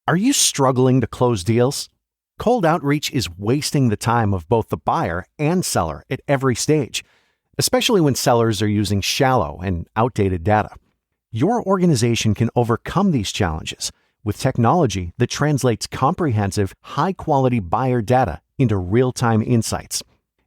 Are you struggling to close deals? Cold outreach is wasting the time of both the buyer and seller at every stage, especially when sellers are using shallow and outdated data. Your organization can overcome these challenges with technology that translates comprehensive, high-quality buyer data into real-time insights.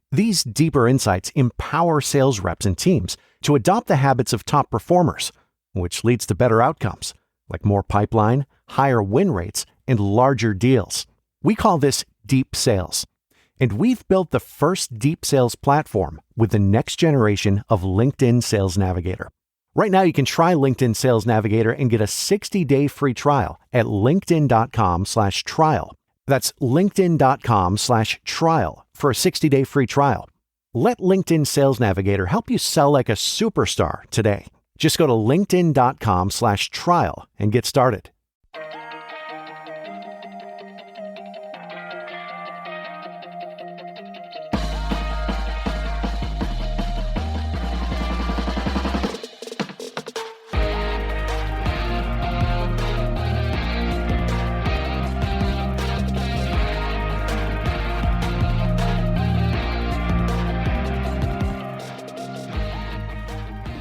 These deeper insights empower sales reps and teams to adopt the habits of top performers, which leads to better outcomes, like more pipeline, higher win rates, and larger deals. We call this deep sales. And we've built the first deep sales platform with the next generation of LinkedIn Sales Navigator. Right now, you can try LinkedIn Sales Navigator and get a 60-day free trial at linkedin.com/trial. That's linkedin.com/trial for a 60-day free trial. Let LinkedIn Sales Navigator help you sell like a superstar today. Just go to linkedin.com/trial and get started.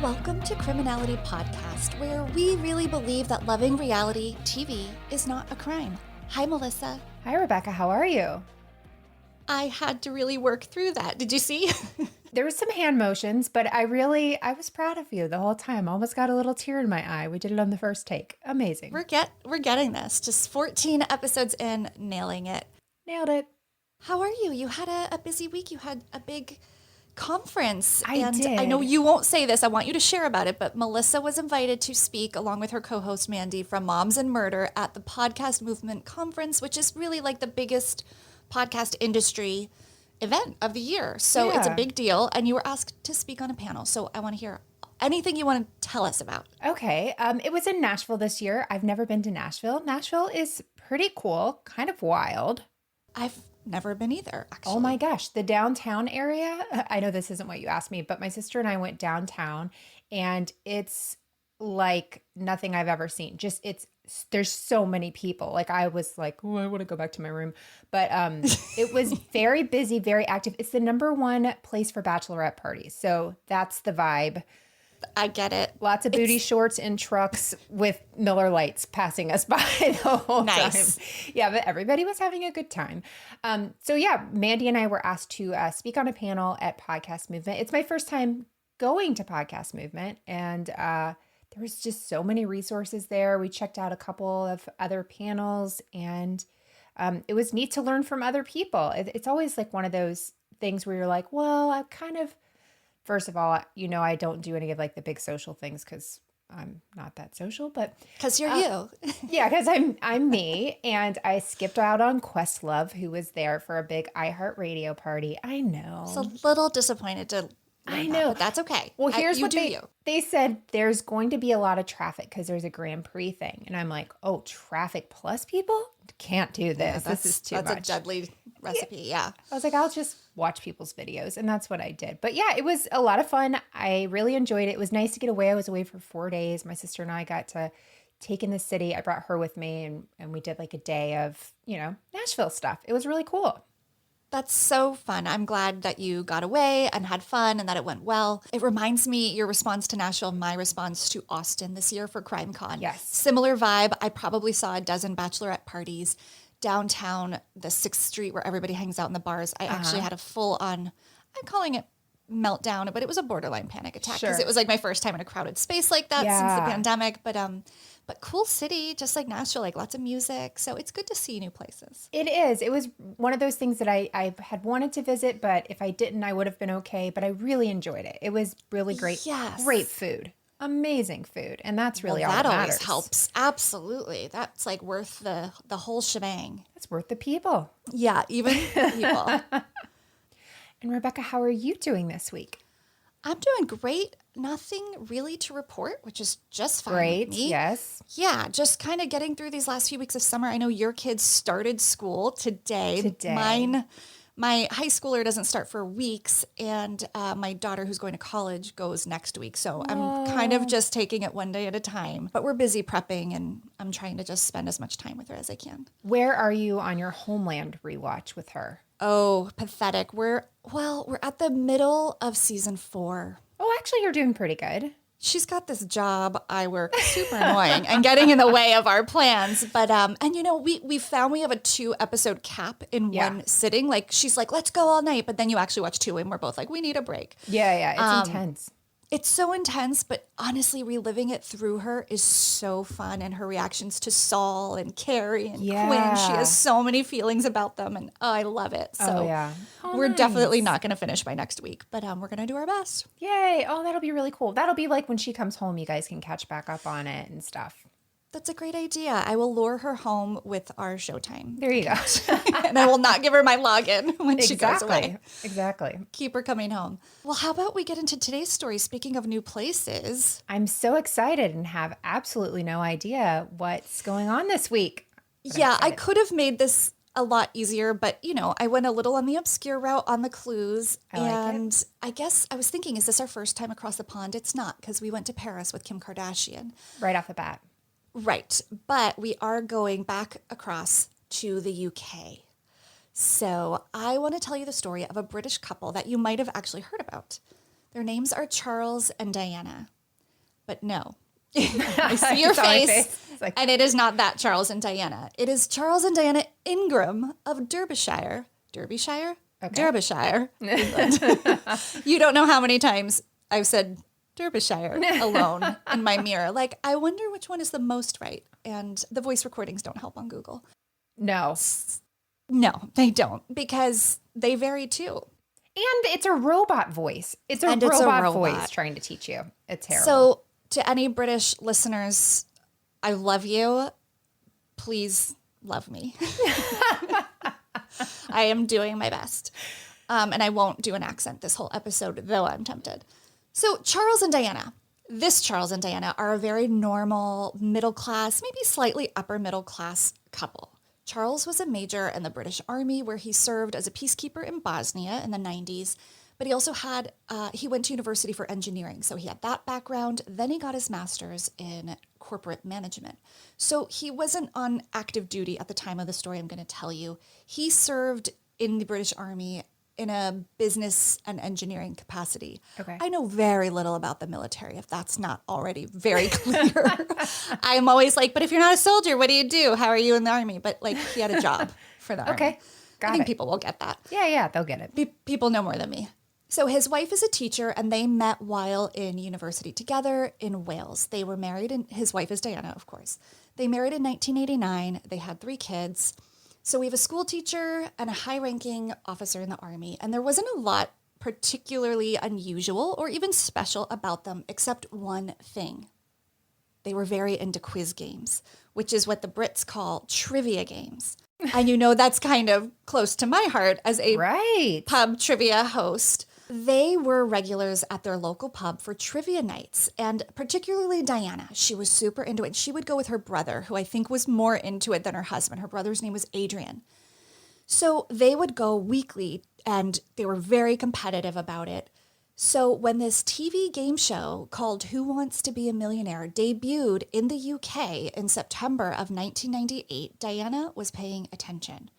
Welcome to Criminality Podcast, where we really believe that loving reality TV is not a crime. Hi, Melissa. Hi, Rebekah. How are you? I had to really work through that. Did you see? There was some hand motions, but I was proud of you the whole time. Almost got a little tear in my eye. We did it on the first take. Amazing. We're getting this. Just 14 episodes in, nailing it. Nailed it. How are you? You had a busy week. You had a big conference. I did. I know you won't say this. I want you to share about it, but Melissa was invited to speak along with her co-host Mandy from Moms and Murder at the Podcast Movement Conference, which is really like the biggest podcast industry event of the year. So It's a big deal. And you were asked to speak on a panel. So I want to hear anything you want to tell us about. Okay. It was in Nashville this year. I've never been to Nashville. Nashville is pretty cool, kind of wild. I've never been either, actually. Oh my gosh. The downtown area. I know this isn't what you asked me, but my sister and I went downtown and it's like nothing I've ever seen. There's so many people. Like I was like, oh, I want to go back to my room. But it was very busy, very active. It's the number one place for bachelorette parties. So that's the vibe. I get it. Lots of booty shorts and trucks with Miller Lights passing us by the whole time. Yeah, but everybody was having a good time. Mandy and I were asked to speak on a panel at Podcast Movement. It's my first time going to Podcast Movement, and there was just so many resources there. We checked out a couple of other panels, and it was neat to learn from other people. It's always like one of those things where you're like, well, I kind of... First of all, I don't do any of like the big social things because I'm not that social, but because you're you. Yeah, because I'm me, and I skipped out on Questlove, who was there for a big iHeartRadio party. I know. It's a little disappointed to. I know. But that's okay. Well, here's what they said. There's going to be a lot of traffic because there's a Grand Prix thing, and I'm like, oh, traffic plus people? Can't do this. This is too much. That's a deadly recipe. Yeah. I was like, I'll just watch people's videos. And that's what I did. But yeah, it was a lot of fun. I really enjoyed it. It was nice to get away. I was away for 4 days. My sister and I got to take in the city. I brought her with me and we did like a day of, Nashville stuff. It was really cool. That's so fun. I'm glad that you got away and had fun and that it went well. It reminds me, your response to Nashville, my response to Austin this year for CrimeCon. Yes. Similar vibe. I probably saw a dozen bachelorette parties downtown, the 6th Street where everybody hangs out in the bars. I actually had a full-on, I'm calling it meltdown, but it was a borderline panic attack because it was like my first time in a crowded space like that since the pandemic. But cool city, just like Nashville, like lots of music. So it's good to see new places. It is. It was one of those things that I had wanted to visit, but if I didn't, I would have been okay. But I really enjoyed it. It was really great. Yes. Great food. Amazing food. And that's really all that matters. That always helps. Absolutely. That's like worth the whole shebang. It's worth the people. Yeah, even the people. And Rebekah, how are you doing this week? I'm doing great. Nothing really to report, which is just fine. Great, with me. yes. Yeah, just kind of getting through these last few weeks of summer. I know your kids started school today. My high schooler doesn't start for weeks, and my daughter who's going to college goes next week. So I'm kind of just taking it one day at a time. But we're busy prepping, and I'm trying to just spend as much time with her as I can. Where are you on your Homeland rewatch with her? Oh, pathetic. We're at the middle of season 4. Oh, actually, you're doing pretty good. She's got this job I work super annoying and getting in the way of our plans. But, and you know, we found we have a 2-episode cap in one sitting. Like, she's like, let's go all night. But then you actually watch 2 and we're both like, we need a break. Yeah. It's intense. It's so intense, but honestly, reliving it through her is so fun. And her reactions to Saul and Carrie and Quinn, she has so many feelings about them. And I love it. So we're definitely not going to finish by next week, but we're going to do our best. Yay. Oh, that'll be really cool. That'll be like when she comes home, you guys can catch back up on it and stuff. That's a great idea. I will lure her home with our Showtime. There you go. And I will not give her my login when she goes away. Exactly. Keep her coming home. Well, how about we get into today's story? Speaking of new places. I'm so excited and have absolutely no idea what's going on this week. Yeah, I could have made this a lot easier, but you know, I went a little on the obscure route on the clues. I guess I was thinking, is this our first time across the pond? It's not, because we went to Paris with Kim Kardashian. Right off the bat. Right. But we are going back across to the UK. So I want to tell you the story of a British couple that you might have actually heard about. Their names are Charles and Diana. But no, I see your face. Like, and it is not that Charles and Diana. It is Charles and Diana Ingram of Derbyshire. Derbyshire? Okay. Derbyshire, England. You don't know how many times I've said Derbyshire alone in my mirror. Like, I wonder which one is the most right. And the voice recordings don't help on Google. No, they don't, because they vary too. And it's a robot voice. It's a robot voice trying to teach you. It's terrible. So to any British listeners, I love you. Please love me. I am doing my best. And I won't do an accent this whole episode, though I'm tempted. So Charles and Diana, this Charles and Diana are a very normal, middle class, maybe slightly upper middle class couple. Charles was a major in the British Army, where he served as a peacekeeper in Bosnia in the 90s. But he also had, he went to university for engineering. So he had that background. Then he got his master's in corporate management. So he wasn't on active duty at the time of the story I'm going to tell you. He served in the British Army in a business and engineering capacity. Okay. I know very little about the military, if that's not already very clear. I'm always like, but if you're not a soldier, what do you do? How are you in the Army? But like, he had a job for the Army. Okay. I think people will get that. Yeah, they'll get it. People know more than me. So his wife is a teacher, and they met while in university together in Wales. They were married, and his wife is Diana, of course. They married in 1989. They had 3 kids. So we have a school teacher and a high-ranking officer in the Army, and there wasn't a lot particularly unusual or even special about them, except one thing. They were very into quiz games, which is what the Brits call trivia games. And you know that's kind of close to my heart as a pub trivia host. They were regulars at their local pub for trivia nights, and particularly Diana. She was super into it. She would go with her brother, who I think was more into it than her husband. Her brother's name was Adrienne. So they would go weekly, and they were very competitive about it. So when this TV game show called Who Wants to Be a Millionaire debuted in the UK in September of 1998, Diana was paying attention.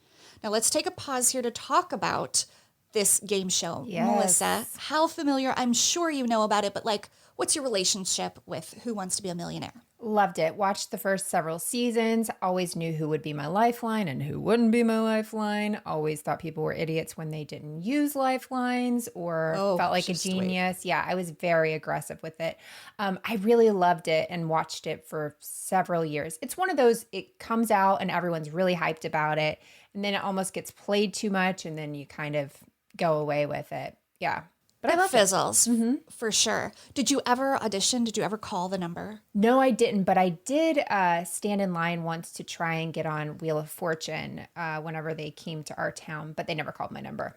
Now let's take a pause here to talk about this game show. Yes. Melissa, how familiar? I'm sure you know about it, but like, what's your relationship with Who Wants to Be a Millionaire? Loved it. Watched the first several seasons. Always knew who would be my lifeline and who wouldn't be my lifeline. Always thought people were idiots when they didn't use lifelines or felt like a genius. Yeah, I was very aggressive with it. I really loved it and watched it for several years. It's one of those, it comes out and everyone's really hyped about it. And then it almost gets played too much and then you kind of go away with it. Yeah. But I love fizzles, for sure. Did you ever audition? Did you ever call the number? No, I didn't. But I did stand in line once to try and get on Wheel of Fortune whenever they came to our town. But they never called my number.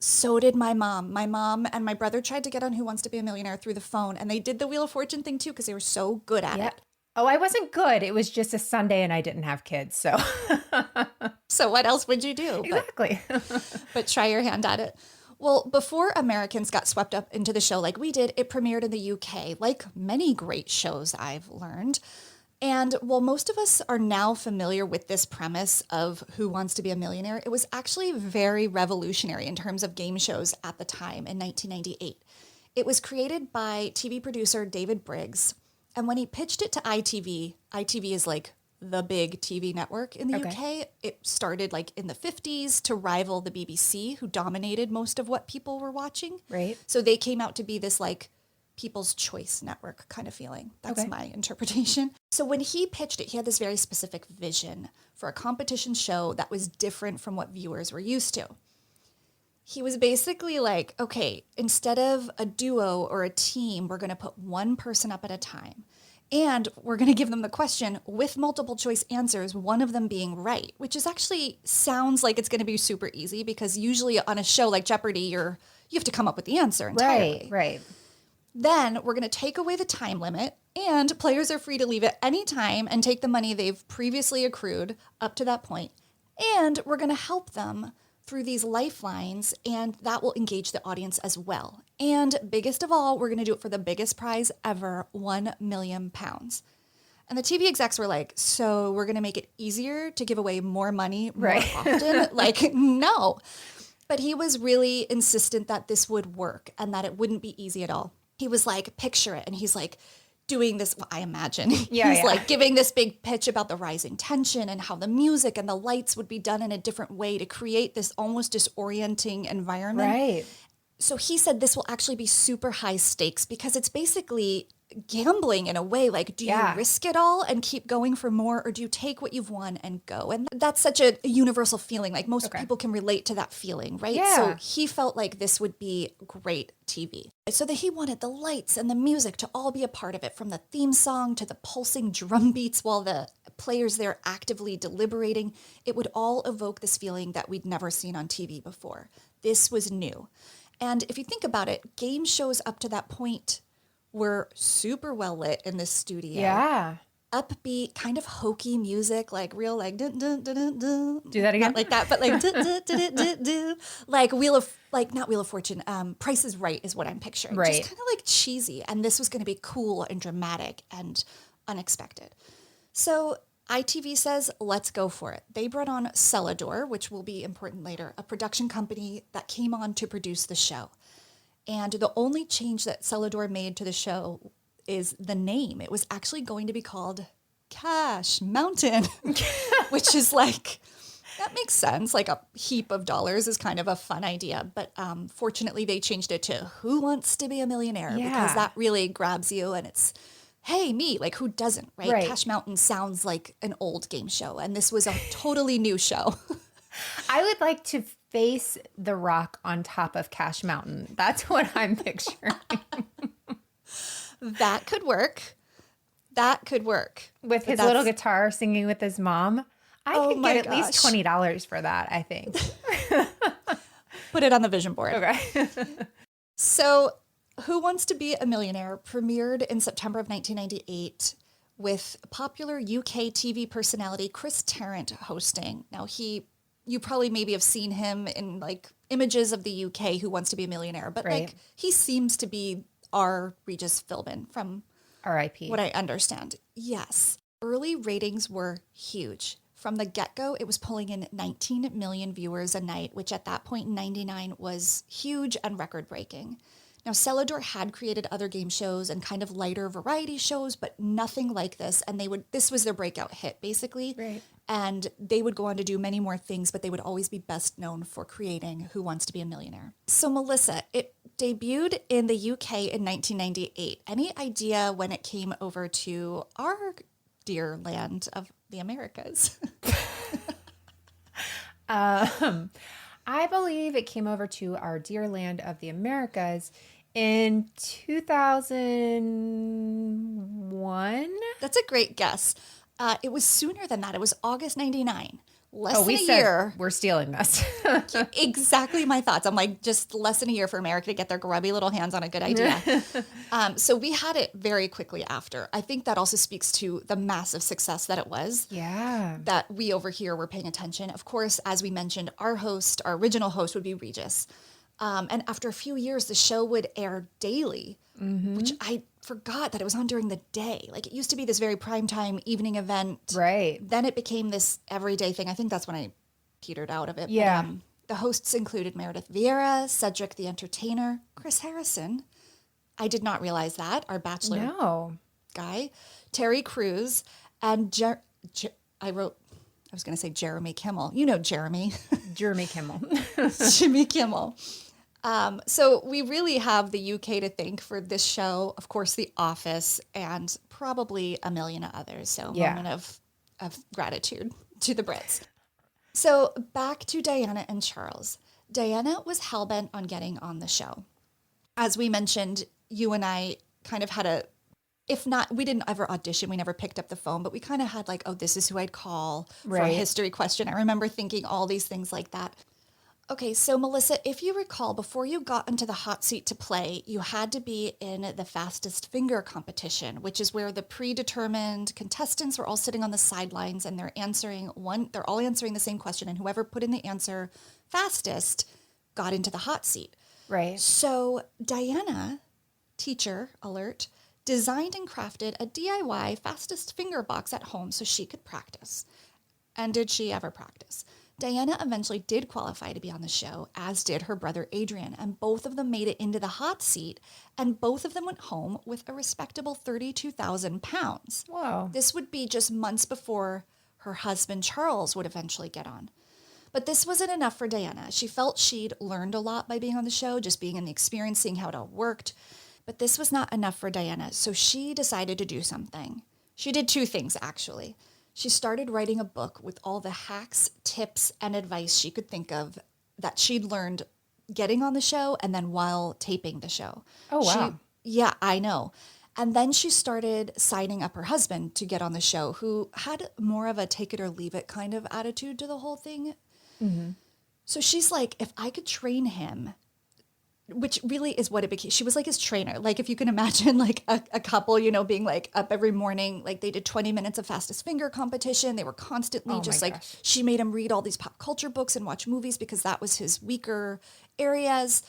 So did my mom. My mom and my brother tried to get on Who Wants to Be a Millionaire through the phone. And they did the Wheel of Fortune thing, too, because they were so good at it. Oh, I wasn't good. It was just a Sunday and I didn't have kids. So So what else would you do? Exactly. But try your hand at it. Well, before Americans got swept up into the show like we did, it premiered in the UK, like many great shows I've learned. And while most of us are now familiar with this premise of Who Wants to Be a Millionaire, it was actually very revolutionary in terms of game shows at the time in 1998. It was created by TV producer David Briggs. And when he pitched it to ITV, ITV is like the big TV network in the UK. It started like in the 50s to rival the BBC, who dominated most of what people were watching. Right. So they came out to be this like people's choice network kind of feeling. That's my interpretation. So when he pitched it, he had this very specific vision for a competition show that was different from what viewers were used to. He was basically like, okay, instead of a duo or a team, we're going to put one person up at a time. And we're going to give them the question with multiple choice answers, one of them being right, which is actually sounds like it's going to be super easy because usually on a show like Jeopardy, you have to come up with the answer entirely. Right. Then we're going to take away the time limit, and players are free to leave at any time and take the money they've previously accrued up to that point. And we're going to help them through these lifelines, and that will engage the audience as well. And biggest of all, we're going to do it for the biggest prize ever, £1 million. And the TV execs were like, so we're going to make it easier to give away more money more often? Like, no. But he was really insistent that this would work and that it wouldn't be easy at all. He was like, picture it. And he's like doing this, well, I imagine. He's like giving this big pitch about the rising tension and how the music and the lights would be done in a different way to create this almost disorienting environment. Right. So he said this will actually be super high stakes because it's basically gambling in a way. Like, do you risk it all and keep going for more, or do you take what you've won and go? And that's such a universal feeling. Like most people can relate to that feeling, right? Yeah. So he felt like this would be great TV. So that he wanted the lights and the music to all be a part of it, from the theme song to the pulsing drum beats while the players there actively deliberating. It would all evoke this feeling that we'd never seen on TV before. This was new. And if you think about it, game shows up to that point were super well lit in this studio. Yeah. Upbeat, kind of hokey music, like real like dun, dun, dun, dun, dun. Do that again? Not like that, but like dun, dun, dun, dun, dun, dun. Like not Wheel of Fortune. Price is Right is what I'm picturing. Right. Just kind of like cheesy. And this was going to be cool and dramatic and unexpected. So ITV says, let's go for it. They brought on Celador, which will be important later, a production company that came on to produce the show. And the only change that Celador made to the show is the name. It was actually going to be called Cash Mountain, which is like, that makes sense. Like a heap of dollars is kind of a fun idea. But fortunately, they changed it to Who Wants to Be a Millionaire? Yeah. Because that really grabs you, and it's, hey, me, like who doesn't, right? Cash Mountain sounds like an old game show, and this was a totally new show. I would like to face the rock on top of Cash Mountain. That's what I'm picturing. That could work. That could work. With his little guitar singing with his mom. I could get at least $20 for that, I think. Put it on the vision board. Okay. So Who Wants to Be a Millionaire premiered in September of 1998 with popular UK TV personality Chris Tarrant hosting. Now you probably maybe have seen him in like images of the UK Who Wants to Be a Millionaire, but like he seems to be our Regis Philbin from R.I.P. what I understand. Yes. Early ratings were huge. From the get-go, it was pulling in 19 million viewers a night, which at that point in 99 was huge and record-breaking. Now, Celador had created other game shows and kind of lighter variety shows, but nothing like this. And this was their breakout hit, basically. Right. And they would go on to do many more things, but they would always be best known for creating Who Wants to Be a Millionaire. So, Melissa, it debuted in the UK in 1998. Any idea when it came over to our dear land of the Americas? I believe it came over to our dear land of the Americas in 2001. That's a great guess. It was sooner than that. It was August 99, less than a year. We're stealing this. Exactly my thoughts. I'm like, just less than a year for America to get their grubby little hands on a good idea. So we had it very quickly after. I think that also speaks to the massive success that it was. Yeah. That we over here were paying attention. Of course, as we mentioned, our original host would be Regis. And after a few years, the show would air daily, which I forgot that it was on during the day. Like, it used to be this very primetime evening event. Right. Then it became this everyday thing. I think that's when I petered out of it. Yeah. But, the hosts included Meredith Vieira, Cedric the Entertainer, Chris Harrison. I did not realize that. Our Bachelor guy. Terry Crews, and I was going to say Jeremy Kimmel. You know Jeremy. Jeremy Kimmel. Jimmy Kimmel. So we really have the UK to thank for this show. Of course, The Office, and probably a million others. So moment of gratitude to the Brits. So back to Diana and Charles. Diana was hellbent on getting on the show. As we mentioned, you and I kind of had if not, we didn't ever audition. We never picked up the phone, but we kind of had like, oh, this is who I'd call for a history question. I remember thinking all these things like that. Okay, so Melissa, if you recall, before you got into the hot seat to play, you had to be in the fastest finger competition, which is where the predetermined contestants were all sitting on the sidelines and they're all answering the same question, and whoever put in the answer fastest got into the hot seat. Right. So Diana, teacher alert, designed and crafted a DIY fastest finger box at home so she could practice. And did she ever practice? Diana eventually did qualify to be on the show, as did her brother Adrienne, and both of them made it into the hot seat, and both of them went home with a respectable 32,000 pounds. Wow. This would be just months before her husband Charles would eventually get on. But this wasn't enough for Diana. She felt she'd learned a lot by being on the show, just being in the experience, seeing how it all worked. But this was not enough for Diana, so she decided to do something. She did two things, actually. She started writing a book with all the hacks, tips, and advice she could think of that she'd learned getting on the show and then while taping the show. Oh, wow. Yeah, I know. And then she started signing up her husband to get on the show, who had more of a take it or leave it kind of attitude to the whole thing. Mm-hmm. So she's like, if I could train him, which really is what it became. She was like his trainer. Like, if you can imagine like a couple, being like up every morning, like they did 20 minutes of fastest finger competition. They were constantly she made him read all these pop culture books and watch movies because that was his weaker areas.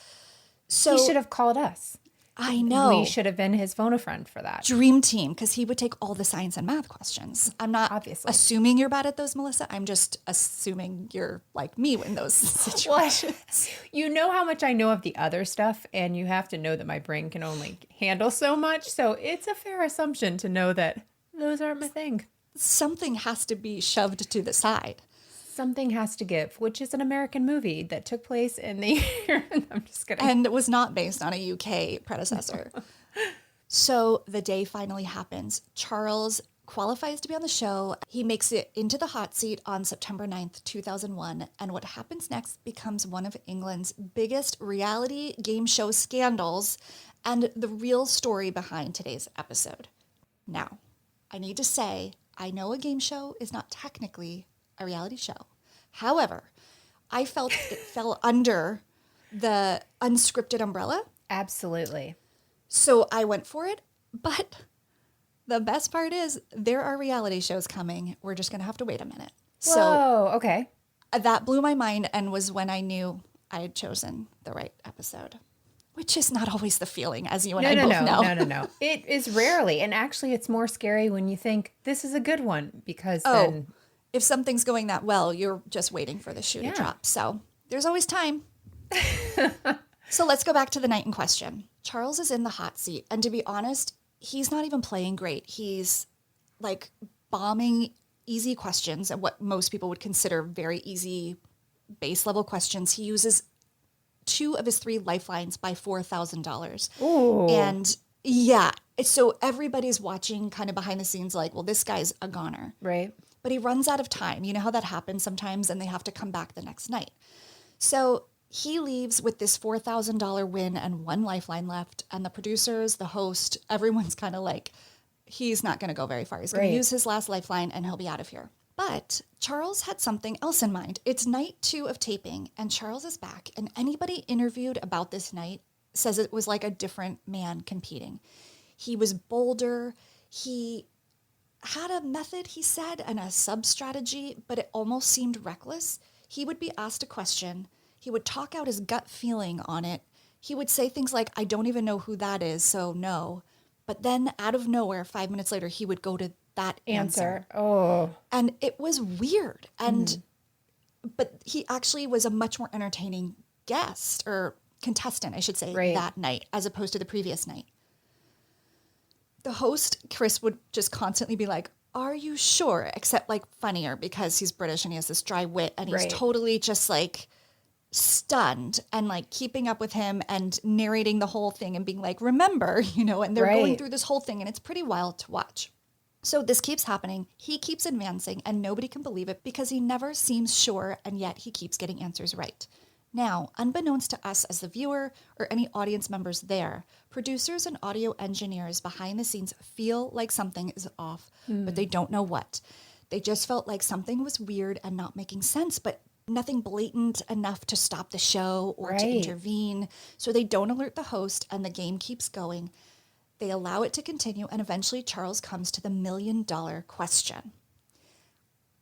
So he should have called us. I know. We should have been his phone friend for that. Dream team, because he would take all the science and math questions. I'm not assuming you're bad at those, Melissa. I'm just assuming you're like me in those situations. You know how much I know of the other stuff, and you have to know that my brain can only handle so much. So it's a fair assumption to know that those aren't my thing. Something has to be shoved to the side. Something Has to Give, which is an American movie that took place in the year. I'm just kidding. And it was not based on a UK predecessor. So the day finally happens. Charles qualifies to be on the show. He makes it into the hot seat on September 9th, 2001. And what happens next becomes one of England's biggest reality game show scandals and the real story behind today's episode. Now, I need to say, I know a game show is not technically a reality show. However, I felt it fell under the unscripted umbrella. Absolutely. So I went for it. But the best part is there are reality shows coming. We're just going to have to wait a minute. Whoa, okay. That blew my mind and was when I knew I had chosen the right episode. Which is not always the feeling, as you and I both know. No. It is rarely. And actually, it's more scary when you think this is a good one because then... If something's going that well, you're just waiting for the shoe to drop. So there's always time. So let's go back to the night in question. Charles is in the hot seat. And to be honest, he's not even playing great. He's like bombing easy questions and what most people would consider very easy base level questions. He uses 2 of his 3 lifelines by $4,000. Ooh. And yeah, so everybody's watching kind of behind the scenes like, well, this guy's a goner. Right. But he runs out of time. You know how that happens sometimes, and they have to come back the next night. So he leaves with this $4,000 win and 1 lifeline left. And the producers, the host, everyone's kind of like, he's not going to go very far. He's going to use his last lifeline and he'll be out of here. But Charles had something else in mind. It's night 2 of taping, and Charles is back, and anybody interviewed about this night says it was like a different man competing. He was bolder. He had a method, he said, and a sub-strategy, but it almost seemed reckless. He would be asked a question. He would talk out his gut feeling on it. He would say things like, I don't even know who that is, so no. But then out of nowhere, 5 minutes later, he would go to that answer. Oh. And it was weird. And but he actually was a much more entertaining guest, or contestant, I should say, that night, as opposed to the previous night. The host, Chris, would just constantly be like, are you sure? Except like funnier because he's British and he has this dry wit, and he's totally just like stunned and like keeping up with him and narrating the whole thing and being like, remember, and they're going through this whole thing, and it's pretty wild to watch. So this keeps happening. He keeps advancing, and nobody can believe it because he never seems sure, and yet he keeps getting answers right. Now, unbeknownst to us as the viewer or any audience members there, producers and audio engineers behind the scenes feel like something is off, but they don't know what. They just felt like something was weird and not making sense, but nothing blatant enough to stop the show or to intervene. So they don't alert the host, and the game keeps going. They allow it to continue, and eventually Charles comes to the $1 million question.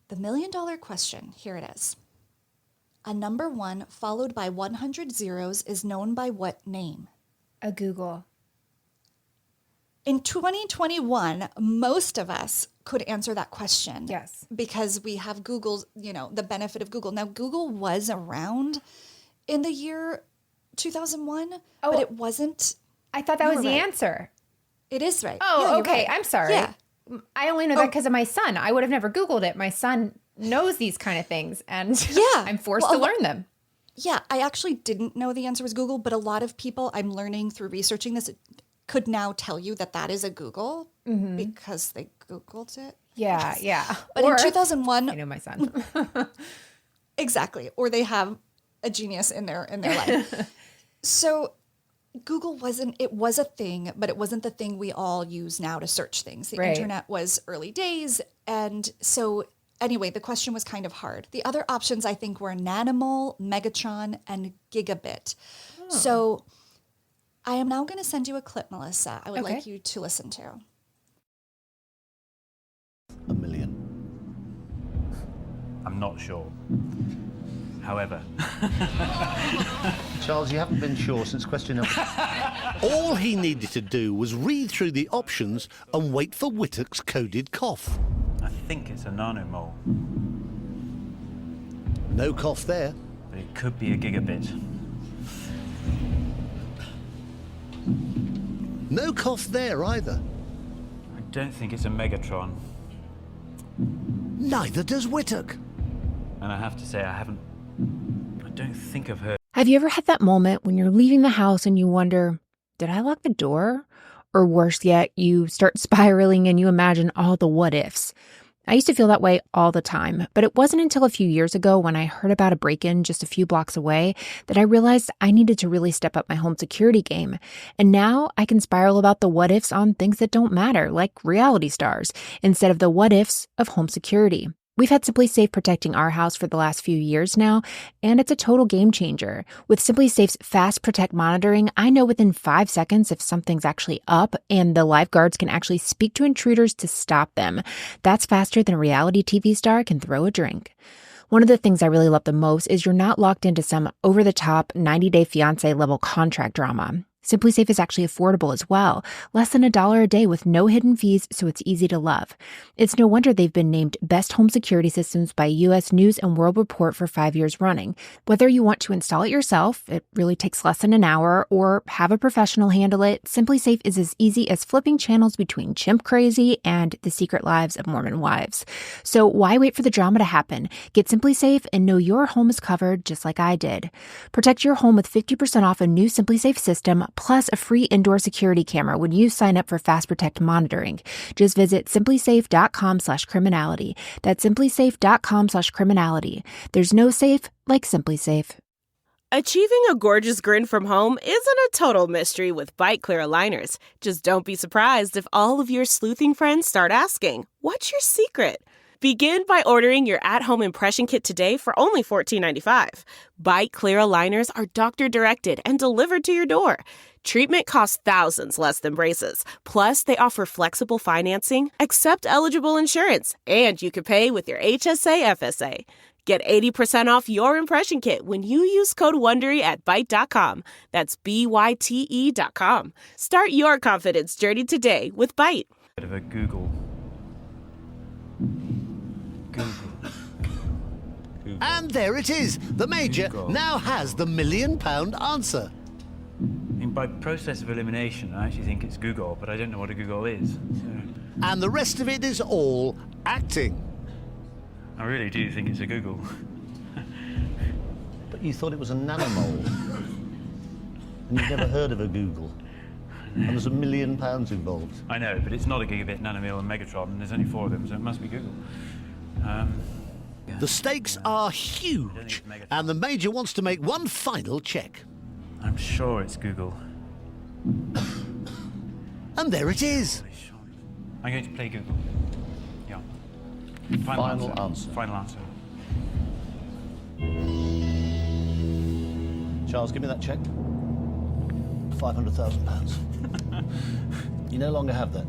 The $1 million question, here it is. A number 1 followed by 100 zeros is known by what name? A Google. In 2021, most of us could answer that question. Yes. Because we have Google's, the benefit of Google. Now, Google was around in the year 2001, but it wasn't. I thought that was the answer. It is right. Oh, yeah, okay. Right. I'm sorry. Yeah. I only know that because of my son. I would have never Googled it. My son knows these kind of things, and I'm forced to learn them. Yeah, I actually didn't know the answer was Google, but a lot of people I'm learning through researching this could now tell you that is a Google because they Googled it. Yeah, yeah. But in 2001, I know my son. Exactly, or they have a genius in their life. So Google was a thing, but it wasn't the thing we all use now to search things. The internet was early days, and so anyway, the question was kind of hard. The other options, I think, were nanomal, megatron, and gigabit. Oh. So I am now going to send you a clip, Melissa. I would like you to listen to. 1 million. I'm not sure. However. Charles, you haven't been sure since question number. All he needed to do was read through the options and wait for Whittock's coded cough. I think it's a nanomole, No cough there. but it could be a gigabit. No cough there either. I don't think it's a megatron, Neither does Whittock. and I have to say I don't think I've heard. Have you ever had that moment when you're leaving the house and you wonder, did I lock the door? Or worse yet, you start spiraling and you imagine all the what ifs. I used to feel that way all the time, but it wasn't until a few years ago when I heard about a break-in just a few blocks away that I realized I needed to really step up my home security game. And now I can spiral about the what ifs on things that don't matter, like reality stars, instead of the what ifs of home security. We've had SimpliSafe protecting our house for the last few years now, and it's a total game changer. With SimpliSafe's Fast Protect monitoring, I know within 5 seconds if something's actually up, and the lifeguards can actually speak to intruders to stop them. That's faster than a reality TV star can throw a drink. One of the things I really love the most is you're not locked into some over-the-top 90-day fiancé level contract drama. SimpliSafe is actually affordable as well, less than $1 a day with no hidden fees, so it's easy to love. It's no wonder they've been named Best Home Security Systems by U.S. News and World Report for 5 years running. Whether you want to install it yourself, it really takes less than an hour, or have a professional handle it, SimpliSafe is as easy as flipping channels between Chimp Crazy and The Secret Lives of Mormon Wives. So why wait for the drama to happen? Get SimpliSafe and know your home is covered just like I did. Protect your home with 50% off a new SimpliSafe system, plus a free indoor security camera when you sign up for Fast Protect monitoring. Just visit simplysafe.com/criminality. That's simplysafe.com/criminality. There's no safe like SimpliSafe. Achieving a gorgeous grin from home isn't a total mystery with Bite Clear aligners. Just don't be surprised if all of your sleuthing friends start asking, "What's your secret?" Begin by ordering your at-home impression kit today for only $14.95. Bite Clear aligners are doctor-directed and delivered to your door. Treatment costs thousands less than braces. Plus, they offer flexible financing, accept eligible insurance, and you can pay with your HSA FSA. Get 80% off your impression kit when you use code WONDERY at Byte.com. That's BYTE.com. Start your confidence journey today with Byte. Bit of a Google. And there it is. The Major Google. now has the £1 million answer. I mean, by process of elimination, I actually think it's Google, but I don't know what a Google is. So And the rest of it is all acting. I really do think it's a Google. But you thought it was an animal. And you've never heard of a Google. And there's £1 million involved. I know, but it's not a Gigabit, Nanomil, and Megatron, and there's only 4 of them, so it must be Google. The stakes are huge, and the Major wants to make one final check. I'm sure it's Google. And there it is. I'm going to play Google. Yeah. Final answer. Final answer. Charles, give me that check. £500,000. You no longer have that.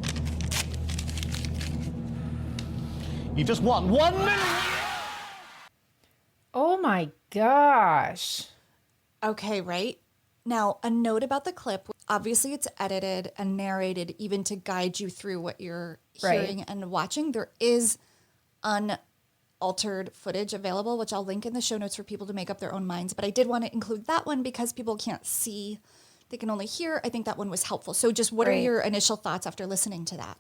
You just won £1 million! Oh my gosh. Okay, right? Now, a note about the clip. Obviously, it's edited and narrated even to guide you through what you're hearing and watching. There is unaltered footage available, which I'll link in the show notes for people to make up their own minds. But I did want to include that one because people can't see. They can only hear. I think that one was helpful. So just what are your initial thoughts after listening to that?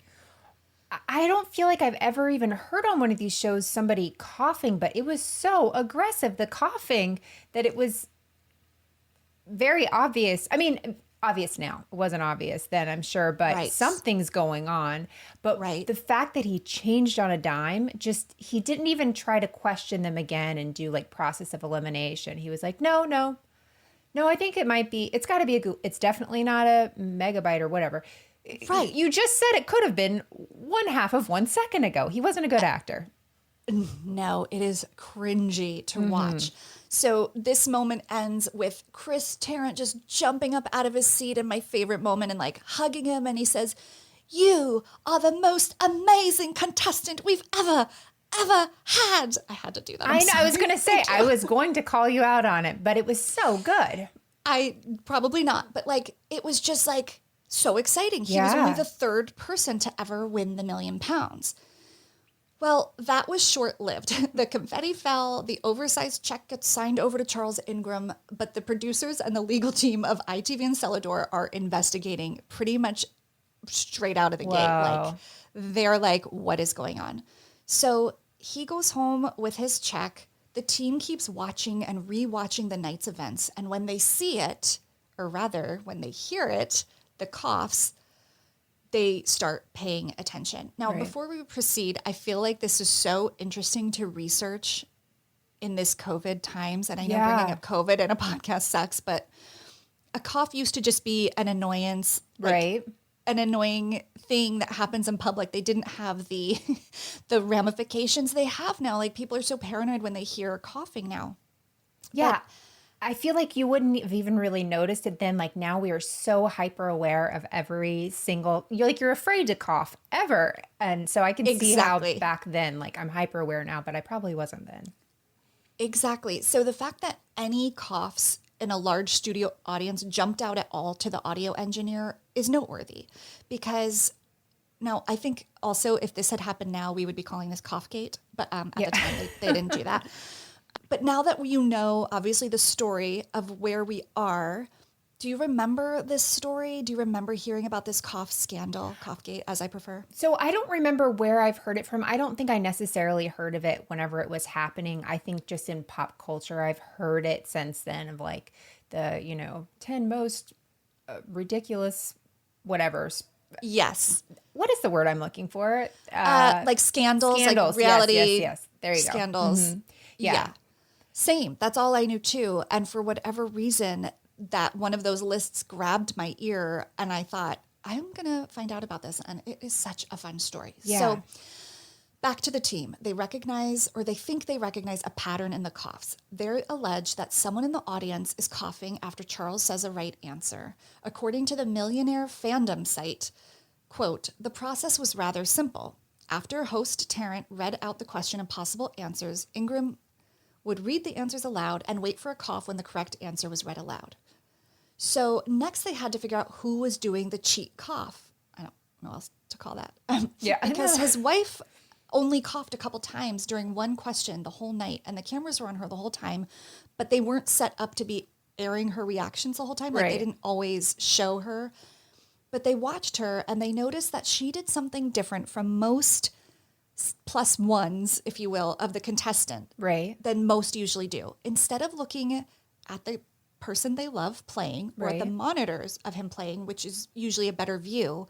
I don't feel like I've ever even heard on one of these shows somebody coughing, but it was so aggressive, the coughing, that it was very obvious. I mean, obvious now. It wasn't obvious then, I'm sure, but something's going on. But the fact that he changed on a dime, he didn't even try to question them again and do like process of elimination. He was like, no, I think it might be, it's got to be it's definitely not a megabyte or whatever. Right. You just said it could have been 1/2 of 1 second ago. He wasn't a good actor. No, it is cringy to watch. So this moment ends with Chris Tarrant just jumping up out of his seat in my favorite moment and like hugging him. And he says, "You are the most amazing contestant we've ever had." I had to do that. I know. I was going to say, I was going to call you out on it, but it was so good. I probably not. But like, it was just like so exciting. He was only the 3rd person to ever win the £1 million. Well, that was short-lived. The confetti fell, the oversized check gets signed over to Charles Ingram, but the producers and the legal team of ITV and Celador are investigating pretty much straight out of the gate. Like, they're like, what is going on? So he goes home with his check. The team keeps watching and rewatching the night's events, and when they see it, or rather, when they hear it, the coughs, they start paying attention. Now, before we proceed, I feel like this is so interesting to research in this COVID times. And I know bringing up COVID in a podcast sucks, but a cough used to just be an annoyance, like an annoying thing that happens in public. They didn't have the ramifications they have now. Like, people are so paranoid when they hear coughing now. Yeah. But I feel like you wouldn't have even really noticed it then. Like, now we are so hyper aware of every single, you're afraid to cough ever. And so I can see how back then, like, I'm hyper aware now, but I probably wasn't then. Exactly. So the fact that any coughs in a large studio audience jumped out at all to the audio engineer is noteworthy, because now I think also if this had happened now, we would be calling this Coughgate, but at the time they didn't do that. But now that you know, obviously, the story of where we are, do you remember this story? Do you remember hearing about this cough scandal, Coughgate, as I prefer? So I don't remember where I've heard it from. I don't think I necessarily heard of it whenever it was happening. I think just in pop culture, I've heard it since then of like the, 10 most ridiculous whatever. Yes. What is the word I'm looking for? Like scandals, like reality. Yes. There you go. Scandals. Mm-hmm. Yeah. Same. That's all I knew too. And for whatever reason, that one of those lists grabbed my ear and I thought, I'm going to find out about this. And it is such a fun story. Yeah. So Back to the team. They think they recognize a pattern in the coughs. They allege that someone in the audience is coughing after Charles says a right answer. According to the Millionaire fandom site, quote, the process was rather simple. After host Tarrant read out the question and possible answers, Ingram would read the answers aloud and wait for a cough when the correct answer was read aloud. So next they had to figure out who was doing the cheat cough. I don't know what else to call that. Because his wife only coughed a couple times during one question the whole night, and the cameras were on her the whole time, but they weren't set up to be airing her reactions the whole time. Like they didn't always show her, but they watched her and they noticed that she did something different from most plus ones, if you will, of the contestant than most usually do. Instead of looking at the person they love playing or at the monitors of him playing, which is usually a better view,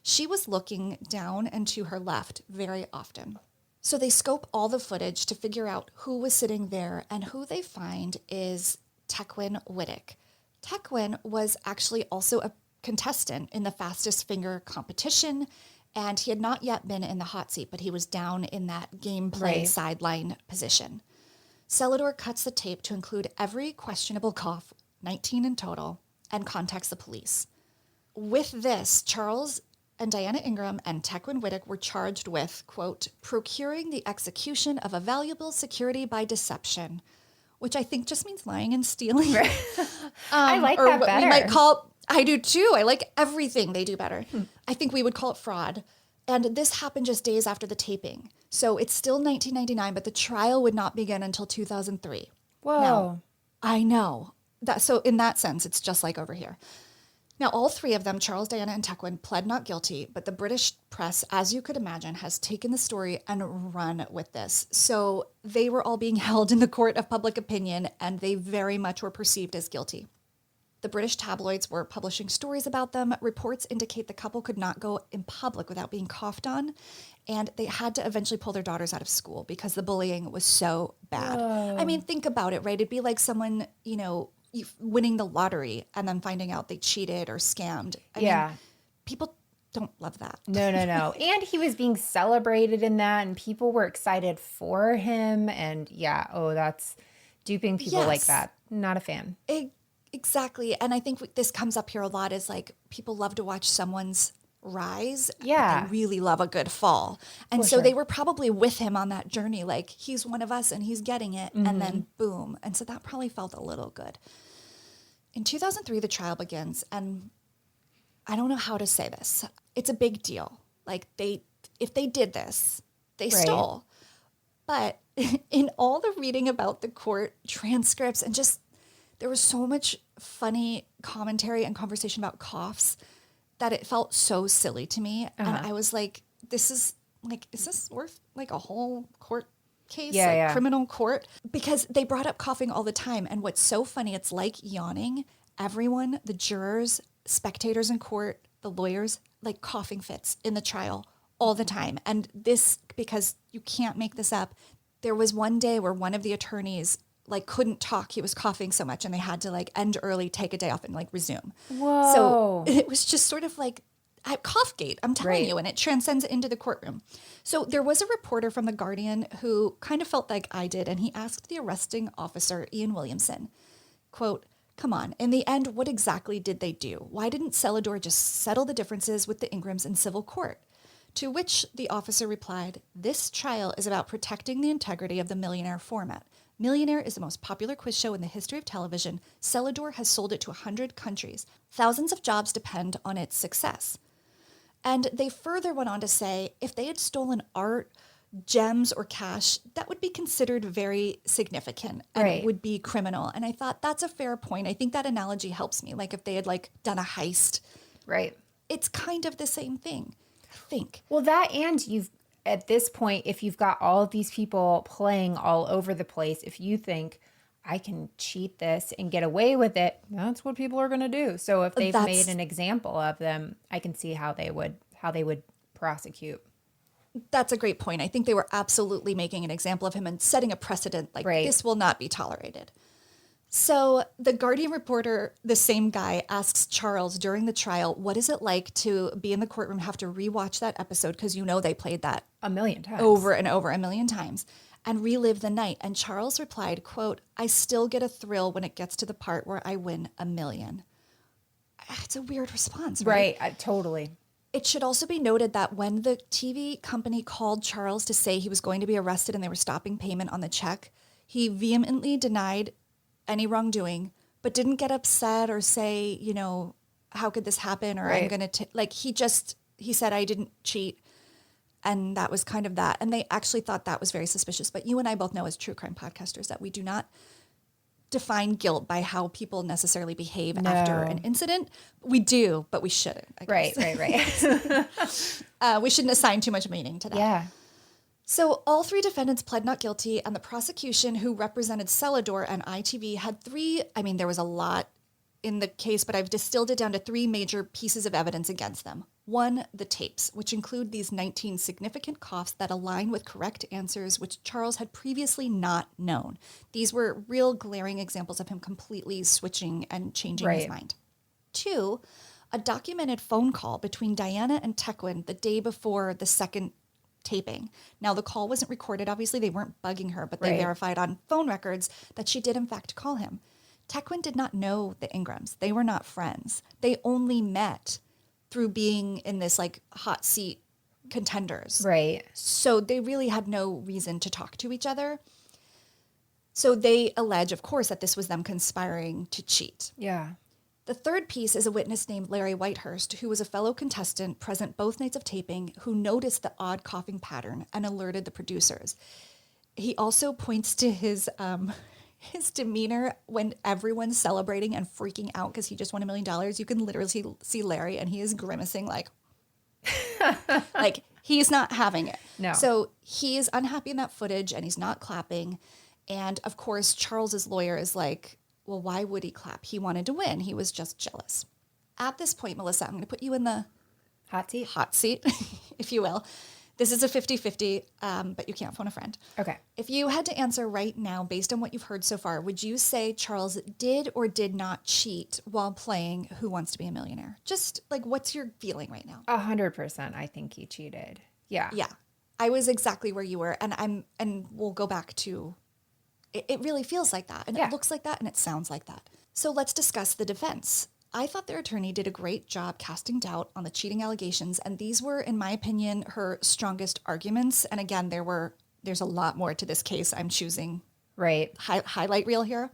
she was looking down and to her left very often. So they scope all the footage to figure out who was sitting there, and who they find is Tequin Whittick. Tequin was actually also a contestant in the fastest finger competition, and he had not yet been in the hot seat, but he was down in that gameplay sideline position. Celador cuts the tape to include every questionable cough, 19 in total, and contacts the police. With this, Charles and Diana Ingram and Tequin Whittick were charged with, quote, procuring the execution of a valuable security by deception, which I think just means lying and stealing. I like or that what better. we might call, I do too. I like everything they do better. I think we would call it fraud. And this happened just days after the taping. So it's still 1999, but the trial would not begin until 2003. Whoa. Now, I know. So in that sense, it's just like over here. Now, all three of them, Charles, Diana, and Tequin, pled not guilty, but the British press, as you could imagine, has taken the story and run with this. So they were all being held in the court of public opinion, and they very much were perceived as guilty. The British tabloids were publishing stories about them. Reports indicate the couple could not go in public without being coughed on, and they had to eventually pull their daughters out of school because the bullying was so bad. I mean, think about it, right? It'd be like someone, winning the lottery and then finding out they cheated or scammed. I mean, people don't love that. No. And he was being celebrated in that, and people were excited for him. And that's duping people like that. Not a fan. Exactly. And I think this comes up here a lot is like people love to watch someone's rise. Yeah. They really love a good fall. And so they were probably with him on that journey. Like he's one of us and he's getting it. And then boom. And so that probably felt a little good. In 2003, the trial begins. And I don't know how to say this. It's a big deal. Like if they did this, they stole. But in all the reading about the court transcripts and just, there was so much funny commentary and conversation about coughs that it felt so silly to me. And I was like, is this worth like a whole court case, criminal court? Because they brought up coughing all the time. And what's so funny, it's like yawning. Everyone, the jurors, spectators in court, the lawyers, like coughing fits in the trial all the time. And this, because you can't make this up, there was one day where one of the attorneys couldn't talk. He was coughing so much and they had to end early, take a day off and resume. Whoa. So it was just sort of like Coughgate, I'm telling you, and it transcends into the courtroom. So there was a reporter from The Guardian who kind of felt like I did, and he asked the arresting officer, Ian Williamson, quote, come on, in the end, what exactly did they do? Why didn't Celador just settle the differences with the Ingrams in civil court? To which the officer replied, this trial is about protecting the integrity of the Millionaire format. Millionaire is the most popular quiz show in the history of television. Celador has sold it to 100 countries. Thousands of jobs depend on its success. And they further went on to say, if they had stolen art, gems, or cash, that would be considered very significant and it would be criminal. And I thought that's a fair point. I think that analogy helps me. Like if they had done a heist. Right. It's kind of the same thing, I think. Well, that and at this point, if you've got all of these people playing all over the place, if you think I can cheat this and get away with it, that's what people are going to do. So if they've made an example of them, I can see how they would prosecute. That's a great point. I think they were absolutely making an example of him and setting a precedent this will not be tolerated. So the Guardian reporter, the same guy, asks Charles during the trial, what is it like to be in the courtroom, have to rewatch that episode, because they played that A million times. over and over a million times, and relive the night. And Charles replied, quote, I still get a thrill when it gets to the part where I win $1 million. It's a weird response, right? Right, totally. It should also be noted that when the TV company called Charles to say he was going to be arrested and they were stopping payment on the check, he vehemently denied any wrongdoing, but didn't get upset or say, how could this happen? Or I'm going to, he said, I didn't cheat. And that was kind of that. And they actually thought that was very suspicious. But you and I both know as true crime podcasters that we do not define guilt by how people necessarily behave after an incident. We do, but we shouldn't. I guess. Right. We shouldn't assign too much meaning to that. Yeah. So all 3 defendants pled not guilty, and the prosecution, who represented Celador and ITV, had 3, there was a lot in the case, but I've distilled it down to 3 major pieces of evidence against them. 1, the tapes, which include these 19 significant coughs that align with correct answers, which Charles had previously not known. These were real glaring examples of him completely switching and changing his mind. 2, a documented phone call between Diana and Tequin the day before the second taping. Now, the call wasn't recorded. Obviously, they weren't bugging her, but they verified on phone records that she did, in fact, call him. Tequin did not know the Ingrams. They were not friends. They only met through being in this hot seat contenders. Right. So they really had no reason to talk to each other. So they allege, of course, that this was them conspiring to cheat. Yeah. The third piece is a witness named Larry Whitehurst, who was a fellow contestant present both nights of taping, who noticed the odd coughing pattern and alerted the producers. He also points to his demeanor when everyone's celebrating and freaking out because he just won $1 million. You can literally see Larry, and he is grimacing like he's not having it. No. So he is unhappy in that footage, and he's not clapping. And of course, Charles's lawyer is like, well, why would he clap? He wanted to win. He was just jealous. At this point, Melissa, I'm going to put you in the hot seat, if you will. This is a 50-50, but you can't phone a friend. Okay. If you had to answer right now, based on what you've heard so far, would you say Charles did or did not cheat while playing Who Wants to Be a Millionaire? Just what's your feeling right now? 100%. I think he cheated. Yeah. Yeah. I was exactly where you were. And we'll go back to, it really feels like that. And it looks like that. And it sounds like that. So let's discuss the defense. I thought their attorney did a great job casting doubt on the cheating allegations, and these were, in my opinion, her strongest arguments. And again, there's a lot more to this case. I'm choosing highlight reel here.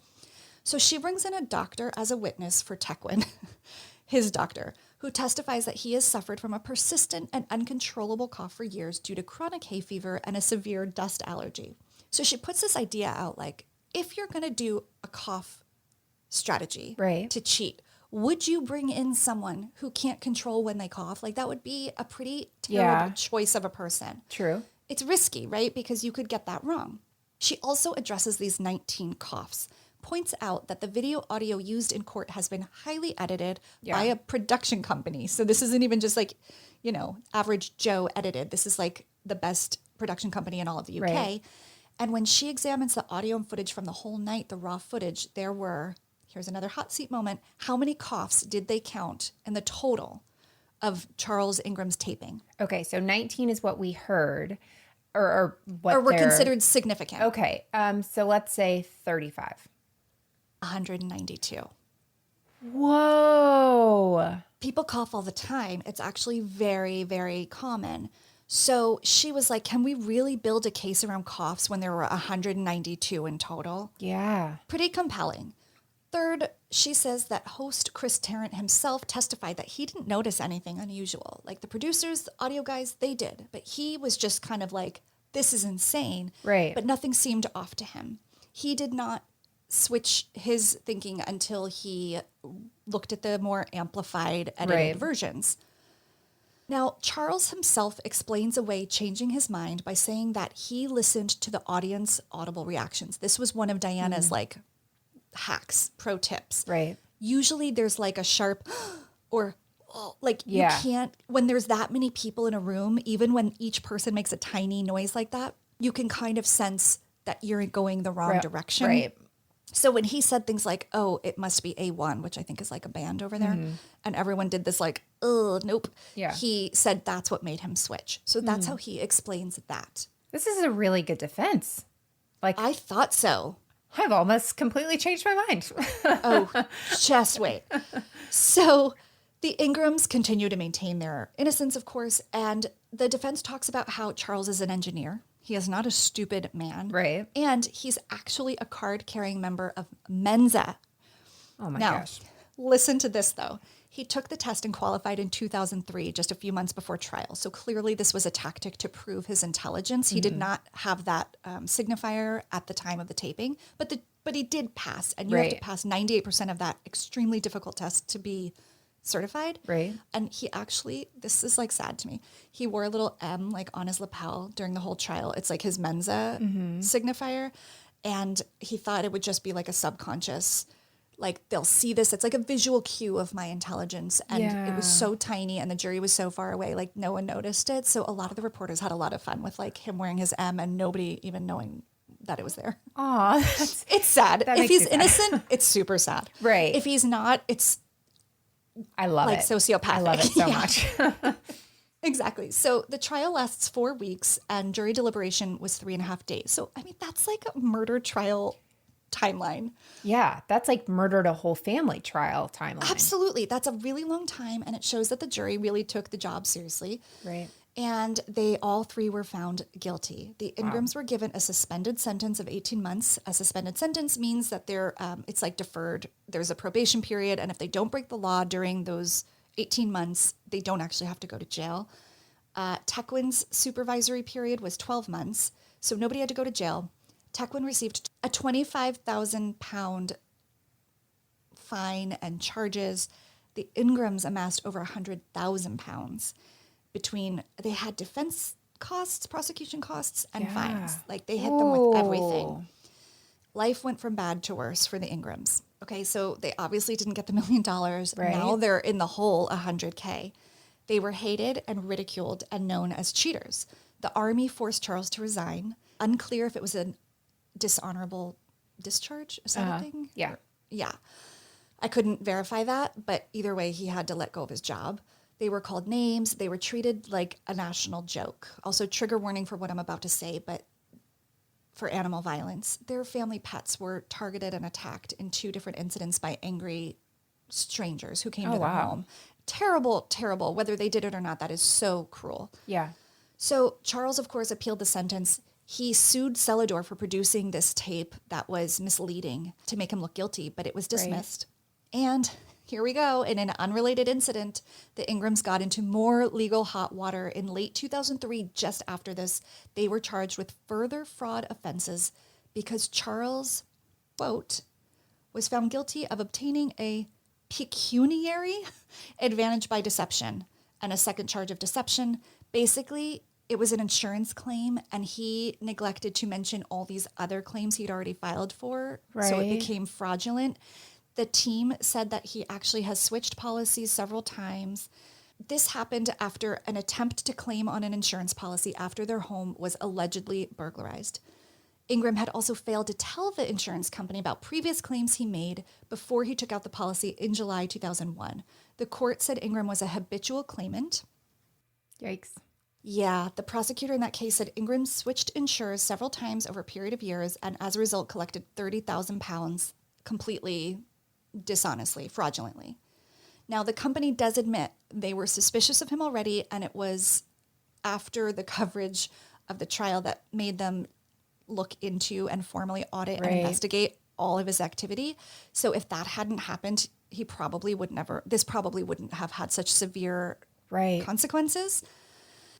So she brings in a doctor as a witness for Tequin, his doctor, who testifies that he has suffered from a persistent and uncontrollable cough for years due to chronic hay fever and a severe dust allergy. So she puts this idea out if you're going to do a cough strategy to cheat, would you bring in someone who can't control when they cough? That would be a pretty terrible choice of a person. True. It's risky, right? Because you could get that wrong. She also addresses these 19 coughs, points out that the video audio used in court has been highly edited by a production company. So this isn't even just average Joe edited. This is the best production company in all of the UK. Right. And when she examines the audio and footage from the whole night, the raw footage, there were, here's another hot seat moment, how many coughs did they count in the total of Charles Ingram's taping? Okay, so 19 is what we heard, or what or were considered significant. Okay, so let's say 35. 192. Whoa. People cough all the time. It's actually very, very common. So she was like, can we really build a case around coughs when there were 192 in total? Yeah. Pretty compelling. Third, she says that host Chris Tarrant himself testified that he didn't notice anything unusual. The producers, the audio guys, they did. But he was just kind of this is insane. Right. But nothing seemed off to him. He did not switch his thinking until he looked at the more amplified, edited versions. Now, Charles himself explains away changing his mind by saying that he listened to the audience audible reactions. This was one of Diana's hacks, pro tips. Right. Usually there's a sharp or you can't, when there's that many people in a room, even when each person makes a tiny noise like that, you can kind of sense that you're going the wrong direction. Right. So when he said things like, oh, it must be A1, which I think is like a band over there, and everyone did this like, oh, nope. Yeah. He said that's what made him switch. So that's how he explains that. This is a really good defense. Like, I thought so. I've almost completely changed my mind. Oh, just wait. So the Ingrams continue to maintain their innocence, of course, and the defense talks about how Charles is an engineer. He is not a stupid man. Right. And he's actually a card-carrying member of Mensa. Oh my Now, gosh. listen to this, though. He took the test and qualified in 2003, just a few months before trial. So clearly this was a tactic to prove his intelligence. He did not have that signifier at the time of the taping, but he did pass. And you have to Right. pass 98% of that extremely difficult test to be certified. Right. And he actually, this is like sad to me, he wore a little M like on his lapel during the whole trial. It's like his Mensa signifier. And he thought it would just be like a subconscious, like they'll see this. It's like a visual cue of my intelligence. And it was so tiny and the jury was so far away, like no one noticed it. So a lot of the reporters had a lot of fun with like him wearing his M and nobody even knowing that it was there. Aw, It's sad. That If makes he's me sad. innocent, it's super sad. Right. If he's not, it's I love like it. sociopathic. I love it so Yeah. much. Exactly. So the trial lasts 4 weeks and jury deliberation was 3.5 days. So, I mean, that's like a murder trial timeline. Yeah, that's like murdered a whole family trial timeline. Absolutely. That's a really long time. And it shows that the jury really took the job seriously. Right. And they all three were found guilty. The Ingrams were given a suspended sentence of 18 months. A suspended sentence means that they're it's like deferred. There's a probation period. And if they don't break the law during those 18 months, they don't actually have to go to jail. Tequin's supervisory period was 12 months. So nobody had to go to jail. Tequin received a 25,000 pound fine and charges. The Ingrams amassed over 100,000 pounds between, they had defense costs, prosecution costs, and fines. Like they hit them with everything. Life went from bad to worse for the Ingrams. Okay, so they obviously didn't get the $1 million. Right. Now they're in the hole 100K. They were hated and ridiculed and known as cheaters. The army forced Charles to resign. Unclear if it was a dishonorable discharge. Is that a thing? Yeah. Yeah. I couldn't verify that, but either way, he had to let go of his job. They were called names. They were treated like a national joke. Also, trigger warning for what I'm about to say, but for animal violence. Their family pets were targeted and attacked in 2 different incidents by angry strangers who came to their home. Terrible, terrible. Whether they did it or not, that is so cruel. Yeah. So Charles, of course, appealed the sentence. He sued Celador for producing this tape that was misleading to make him look guilty, but it was dismissed. And here we go. In an unrelated incident, the Ingrams got into more legal hot water. In late 2003, just after this, they were charged with further fraud offenses because Charles, quote, was found guilty of obtaining a pecuniary advantage by deception and a second charge of deception. Basically, it was an insurance claim, and he neglected to mention all these other claims he'd already filed for. So it Right. became fraudulent. The team said that he actually has switched policies several times. This happened after an attempt to claim on an insurance policy after their home was allegedly burglarized. Ingram had also failed to tell the insurance company about previous claims he made before he took out the policy in July 2001. The court said Ingram was a habitual claimant. Yikes. Yeah, the prosecutor in that case said Ingram switched insurers several times over a period of years and as a result collected 30,000 pounds completely dishonestly, fraudulently. Now, the company does admit they were suspicious of him already, and it was after the coverage of the trial that made them look into and formally audit and investigate all of his activity. So if that hadn't happened, he probably would never, this probably wouldn't have had such severe consequences.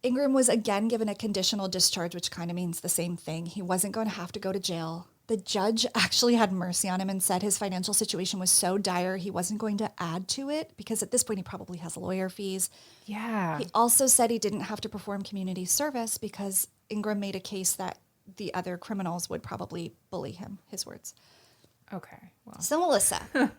Ingram was again given a conditional discharge, which kind of means the same thing. He wasn't going to have to go to jail. The judge actually had mercy on him and said his financial situation was so dire he wasn't going to add to it because at this point he probably has lawyer fees. Yeah. He also said he didn't have to perform community service because Ingram made a case that the other criminals would probably bully him, his words. Okay. Well. So Melissa,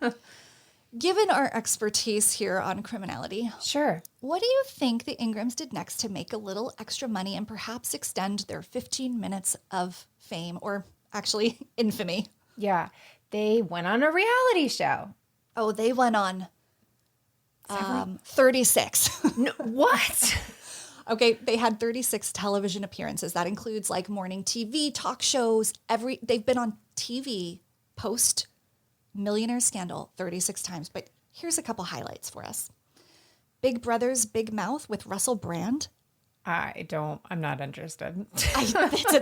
given our expertise here on criminality, Sure. what do you think the Ingrams did next to make a little extra money and perhaps extend their 15 minutes of fame or actually infamy? Yeah. They went on a reality show. Oh, they went on 36. No, what? Okay, they had 36 television appearances. That includes like morning TV, talk shows, they've been on TV post Millionaire scandal 36 times. But here's a couple highlights for us. Big Brother's Big Mouth with Russell Brand. I'm not interested.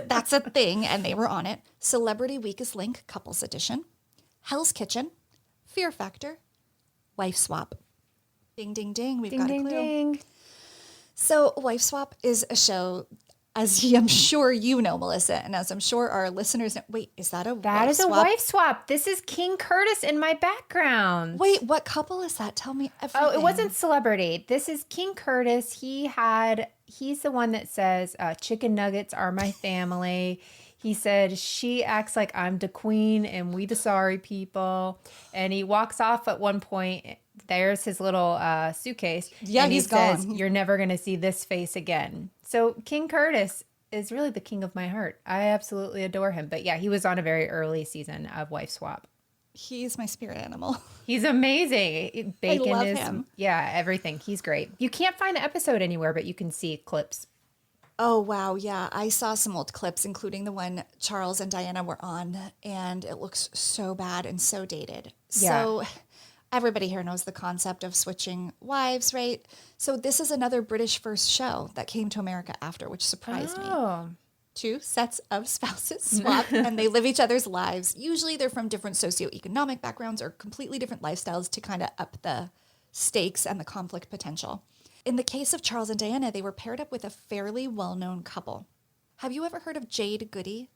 That's a thing, and they were on it. Celebrity Weakest Link, Couples Edition. Hell's Kitchen. Fear Factor. Wife Swap. Ding, ding, ding. We've got a clue. Ding. So Wife Swap is a show, as I'm sure you know, Melissa, and as I'm sure our listeners know. Wait, is that a wife swap? That is a wife swap. This is King Curtis in my background. Wait, what couple is that? Tell me everything. Oh, it wasn't celebrity. This is King Curtis. He's the one that says, chicken nuggets are my family. He said, she acts like I'm the queen and we the sorry people. And he walks off at one point. There's his little suitcase. Yeah, and he he's says, gone. You're never going to see this face again. So King Curtis is really the king of my heart. I absolutely adore him. But yeah, he was on a very early season of Wife Swap. He's my spirit animal. He's amazing. Bacon love is, him. yeah, everything. He's great. You can't find the episode anywhere, but you can see clips. Oh, wow. Yeah. I saw some old clips, including the one Charles and Diana were on, and it looks so bad and so dated. Yeah. So everybody here knows the concept of switching wives, right? So this is another British first show that came to America after, which surprised me. Oh. 2 sets of spouses swap and they live each other's lives. Usually they're from different socioeconomic backgrounds or completely different lifestyles to kind of up the stakes and the conflict potential. In the case of Charles and Diana, they were paired up with a fairly well-known couple. Have you ever heard of Jade Goody?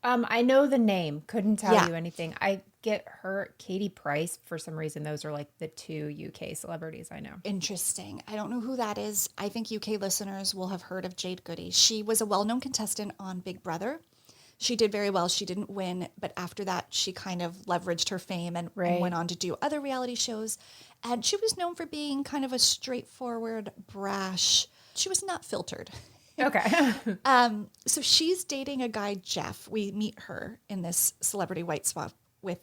I know the name. Couldn't tell Yeah. you anything. I get her, Katie Price, for some reason. Those are like the 2 UK celebrities I know. Interesting. I don't know who that is. I think UK listeners will have heard of Jade Goody. She was a well-known contestant on Big Brother. She did very well. She didn't win, but after that, she kind of leveraged her fame and went on to do other reality shows. And she was known for being kind of a straightforward, brash. She was not filtered. Okay. So she's dating a guy, Jeff. We meet her in this celebrity white swap with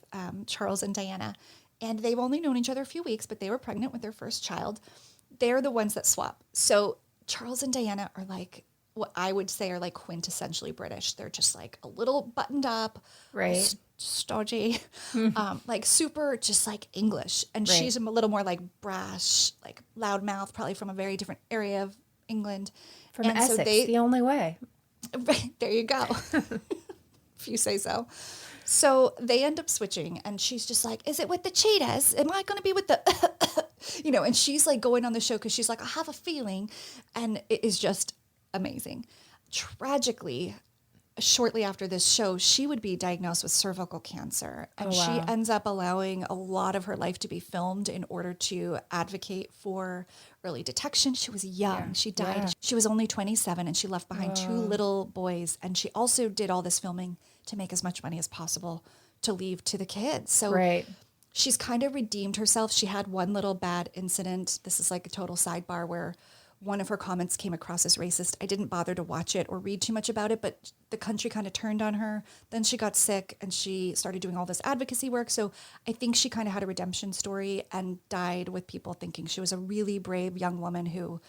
Charles and Diana. And they've only known each other a few weeks, but they were pregnant with their first child. They're the ones that swap. So Charles and Diana are like, what I would say are like quintessentially British. They're just like a little buttoned up, Right. stodgy, like super just like English. And Right. she's a little more like brash, like loudmouth, probably from a very different area of England. From And so Essex, the only way. Right, there you go. If you say so. So they end up switching and she's just like, is it with the cheetahs? Am I going to be with the, and she's like going on the show because she's like, I have a feeling. And it is just amazing. Tragically, shortly after this show, she would be diagnosed with cervical cancer. And she ends up allowing a lot of her life to be filmed in order to advocate for early detection. She was young. Yeah. She died. Yeah. She was only 27 and she left behind 2 little boys. And she also did all this filming to make as much money as possible to leave to the kids. So Right. she's kind of redeemed herself. She had one little bad incident. This is like a total sidebar where one of her comments came across as racist. I didn't bother to watch it or read too much about it, but the country kind of turned on her. Then she got sick and she started doing all this advocacy work. So I think she kind of had a redemption story and died with people thinking she was a really brave young woman who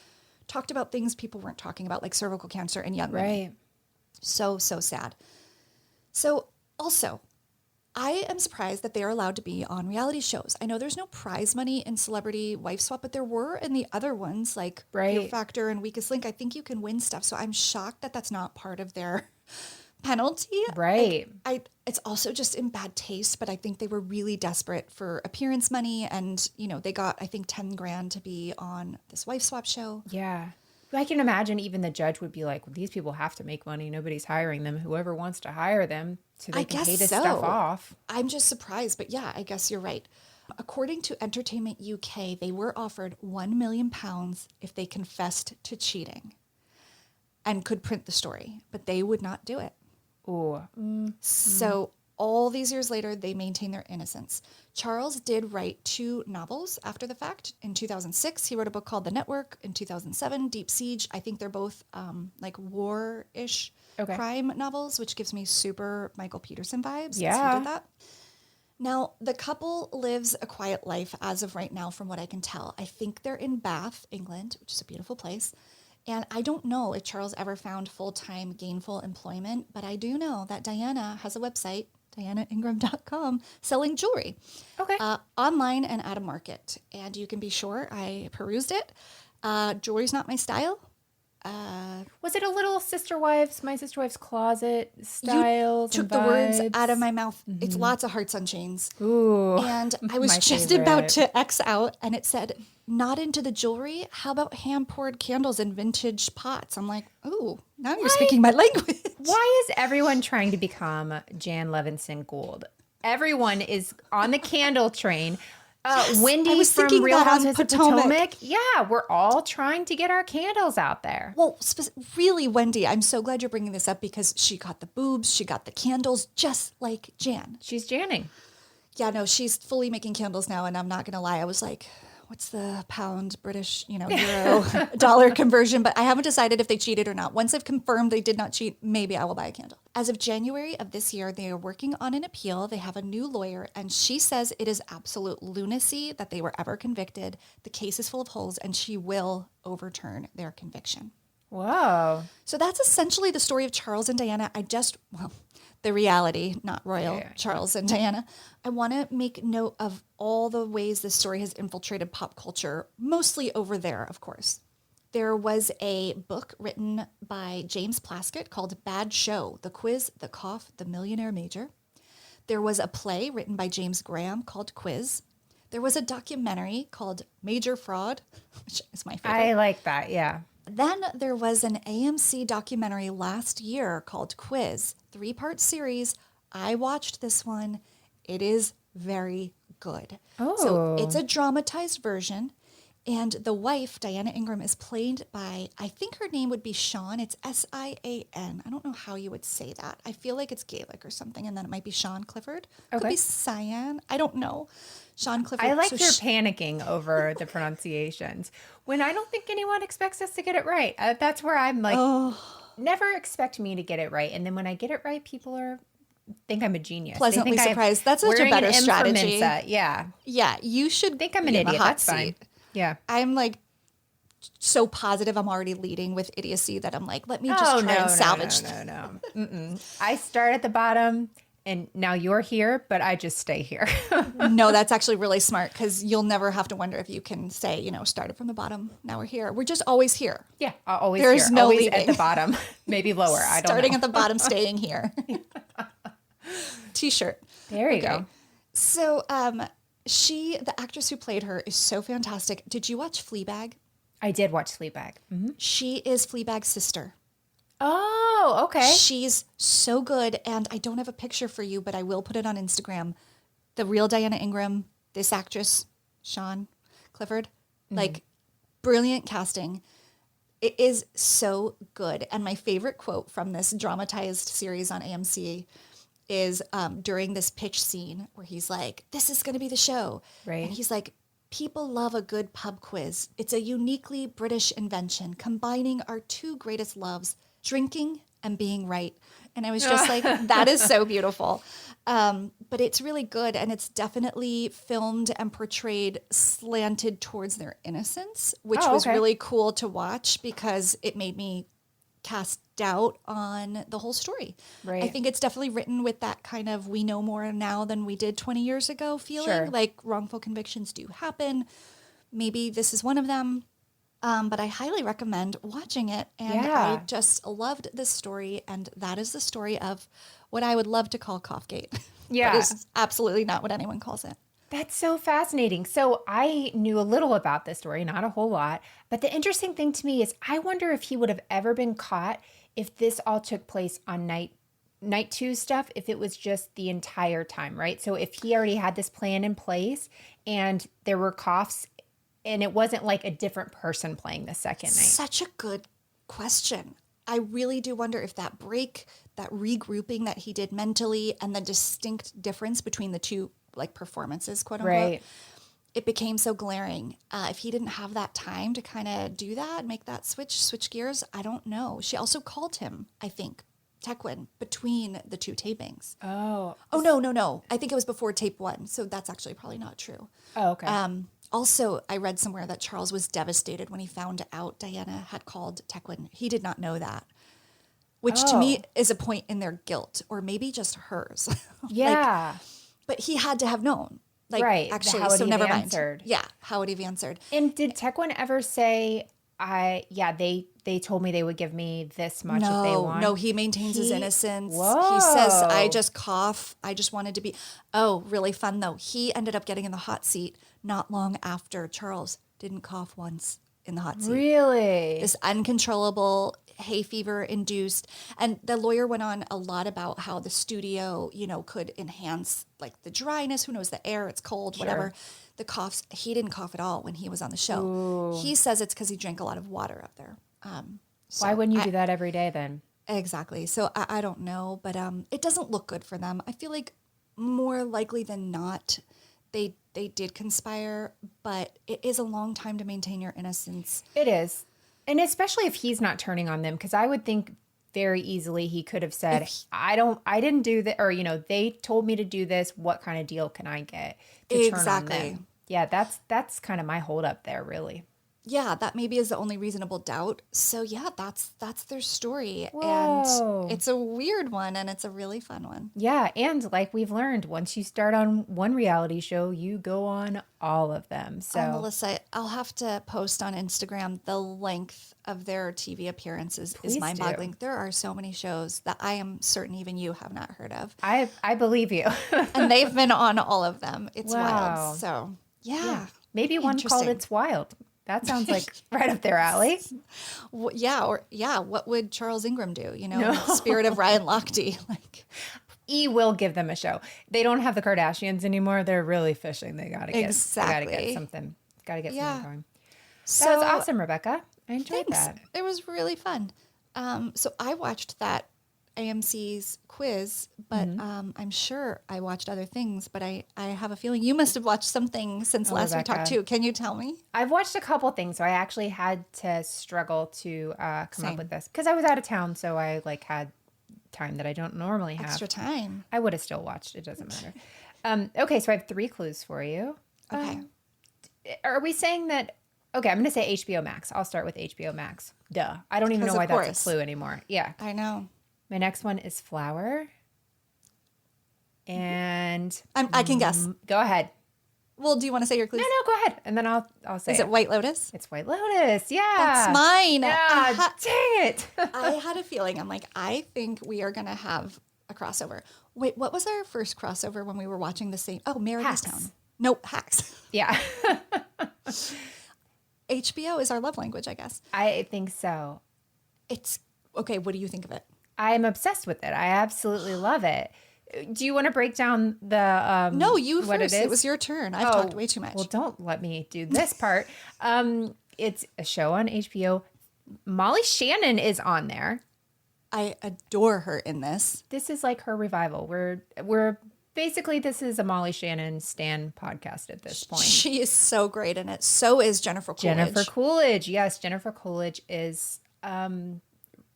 talked about things people weren't talking about, like cervical cancer in young women. Right. So sad. So also, I am surprised that they are allowed to be on reality shows. I know there's no prize money in Celebrity Wife Swap, but there were in the other ones like Fear Right. Factor and Weakest Link. I think you can win stuff. So I'm shocked that that's not part of their penalty. Right. It's also just in bad taste, but I think they were really desperate for appearance money. And, they got, I think, 10 grand to be on this wife swap show. Yeah. I can imagine even the judge would be like, well, these people have to make money. Nobody's hiring them. Whoever wants to hire them so they can pay this stuff off. I'm just surprised, but yeah, I guess you're right. According to Entertainment UK, they were offered £1 million if they confessed to cheating and could print the story, but they would not do it. Ooh. So all these years later, they maintain their innocence. Charles did write 2 novels after the fact. In 2006, he wrote a book called The Network. In 2007, Deep Siege. I think they're both like war-ish crime novels, which gives me super Michael Peterson vibes. 'cause Yeah. he did that. Now, the couple lives a quiet life as of right now, from what I can tell. I think they're in Bath, England, which is a beautiful place. And I don't know if Charles ever found full-time gainful employment, but I do know that Diana has a website, dianaingram.com, selling jewelry. Okay. Online and at a market. And you can be sure I perused it. Jewelry's not my style. Was it a little my sister wife's closet styles? You took the words out of my mouth. It's lots of hearts on chains. Ooh, and I was just about to X out, and it said, not into the jewelry. How about hand-poured candles in vintage pots? I'm like, ooh, now you're speaking my language. Why is everyone trying to become Jan Levinson Gould? Everyone is on the candle train. Wendy from Real Housewives of Potomac. Yeah, we're all trying to get our candles out there. Well, really, Wendy, I'm so glad you're bringing this up because she got the boobs, she got the candles, just like Jan. She's Janning. Yeah, no, she's fully making candles now, and I'm not going to lie. I was like, what's the pound, British, euro, dollar conversion? But I haven't decided if they cheated or not. Once I've confirmed they did not cheat, maybe I will buy a candle. As of January of this year, they are working on an appeal. They have a new lawyer, and she says it is absolute lunacy that they were ever convicted. The case is full of holes, and she will overturn their conviction. Whoa. So that's essentially the story of Charles and Diana. The reality, not royal Charles and Diana. I want to make note of all the ways this story has infiltrated pop culture, mostly over there, of course. There was a book written by James Plaskett called Bad Show, The Quiz, The Cough, The Millionaire Major. There was a play written by James Graham called Quiz. There was a documentary called Major Fraud, which is my favorite. I like that, yeah. Then there was an AMC documentary last year called Quiz, 3-part series. I watched this one. It is very good. Oh. So it's a dramatized version. And the wife, Diana Ingram, is played by, I think her name would be Sean. It's S-I-A-N. I don't know how you would say that. I feel like it's Gaelic or something, and then it might be Sean Clifford. Okay. Could be Cyan. I don't know. Sean Clifford. I like your panicking over the pronunciations when I don't think anyone expects us to get it right. That's where I'm like, never expect me to get it right. And then when I get it right, people think I'm a genius. Pleasantly surprised. That's such a better strategy. Yeah. Yeah, you should think I'm an be in the idiot. hot That's fine. seat. Yeah. I'm like so positive I'm already leading with idiocy that I'm like, let me just try and salvage. No. I start at the bottom and now you're here, but I just stay here. No, that's actually really smart because you'll never have to wonder if you can say, started from the bottom. Now we're here. We're just always here. Yeah, always There's here. no always leading. At the bottom, maybe lower. I don't know. Starting at the bottom, staying here. T-shirt. There you go. So the actress who played her is so fantastic. Did you watch Fleabag? I did watch Fleabag. Mm-hmm. She is Fleabag's sister. Oh, okay. She's so good. And I don't have a picture for you, but I will put it on Instagram. The real Diana Ingram, this actress, Sean Clifford, brilliant casting. It is so good. And my favorite quote from this dramatized series on AMC is during this pitch scene where he's like, this is going to be the show. Right. And he's like, people love a good pub quiz. It's a uniquely British invention, combining our two greatest loves, drinking and being right. And I was just like, that is so beautiful. But it's really good. And it's definitely filmed and portrayed slanted towards their innocence, which was really cool to watch because it made me cast doubt on the whole story. Right. I think it's definitely written with that kind of we know more now than we did 20 years ago feeling. Sure. Like wrongful convictions do happen. Maybe this is one of them. But I highly recommend watching it. And I just loved this story. And that is the story of what I would love to call Coughgate. Yeah. But it's absolutely not what anyone calls it. That's so fascinating. So I knew a little about this story, not a whole lot. But the interesting thing to me is I wonder if he would have ever been caught if this all took place on night 2 stuff, if it was just the entire time, right? So if he already had this plan in place and there were coughs and it wasn't like a different person playing the second night. Such a good question. I really do wonder if that break, that regrouping that he did mentally and the distinct difference between the two performances, quote unquote, right. It became so glaring. If he didn't have that time to kind of do that, make that switch gears, I don't know. She also called him, I think, Tequin between the 2 tapings. Oh. Oh, no. I think it was before tape 1. So that's actually probably not true. Oh, okay. Also, I read somewhere that Charles was devastated when he found out Diana had called Tequin. He did not know that, which to me is a point in their guilt, or maybe just hers. Yeah. But he had to have known. Like, right. Actually, how would so he never have mind. answered? Yeah. How would he have answered? And did Tequin ever say, they told me they would give me this much if they want? No, he maintains his innocence. Whoa. He says, I just cough. I just wanted to be. Oh, really fun though. He ended up getting in the hot seat not long after Charles didn't cough once in the hot seat. Really? This uncontrollable hay fever induced. And the lawyer went on a lot about how the studio, could enhance like the dryness. Who knows, the air, it's cold, whatever. The coughs, he didn't cough at all when he was on the show. Ooh. He says it's because he drank a lot of water up there. Why wouldn't you do that every day then? Exactly. So I don't know, but it doesn't look good for them. I feel like more likely than not, they did conspire, but it is a long time to maintain your innocence. It is. And especially if he's not turning on them, because I would think very easily he could have said, I didn't do that, or, they told me to do this. What kind of deal can I get to turn on them? Yeah, that's kind of my holdup there, really. Yeah, that maybe is the only reasonable doubt. So yeah, that's their story. Whoa. And it's a weird one, and it's a really fun one. Yeah, and like we've learned, once you start on one reality show, you go on all of them. So Melissa, I'll have to post on Instagram the length of their TV appearances. Please is mind-boggling. do. There are so many shows that I am certain even you have not heard of. I believe you. And they've been on all of them. It's Wow. wild. So yeah. Maybe one called It's Wild. That sounds like right up their alley. What would Charles Ingram do? Spirit of Ryan Lochte. E will give them a show. They don't have the Kardashians anymore. They're really fishing. They gotta get something. Gotta get something going. So that was awesome, Rebekah. I enjoyed that. It was really fun. So I watched that AMC's quiz, but I'm sure I watched other things, but I have a feeling you must have watched something since last we talked too. Can you tell me? I've watched a couple things, so I actually had to struggle to come up with this because I was out of town, so I had time that I don't normally have. Extra time. I would have still watched. It doesn't matter. Okay, so I have 3 clues for you. Okay. Are we saying that? Okay, I'm going to say HBO Max. I'll start with HBO Max. Duh. I don't even know why that's a clue anymore. Yeah. I know. My next one is flour. And I can guess. Go ahead. Well, do you want to say your clues? No, go ahead. And then I'll say Is it White Lotus? It's White Lotus. Yeah. That's mine. Yeah, dang it. I had a feeling. I'm like, I think we are going to have a crossover. Wait, what was our first crossover when we were watching the same? Oh, Meredith's Town. No, Hacks. Yeah. HBO is our love language, I guess. I think so. It's okay. What do you think of it? I'm obsessed with it. I absolutely love it. Do you want to break down the No, you what first. It is? It was your turn. I've talked way too much. Well, don't let me do this part. It's a show on HBO. Molly Shannon is on there. I adore her in this. This is like her revival. We're basically, this is a Molly Shannon stan podcast at this point. She is so great in it. So is Jennifer Coolidge. Jennifer Coolidge. Yes, Jennifer Coolidge is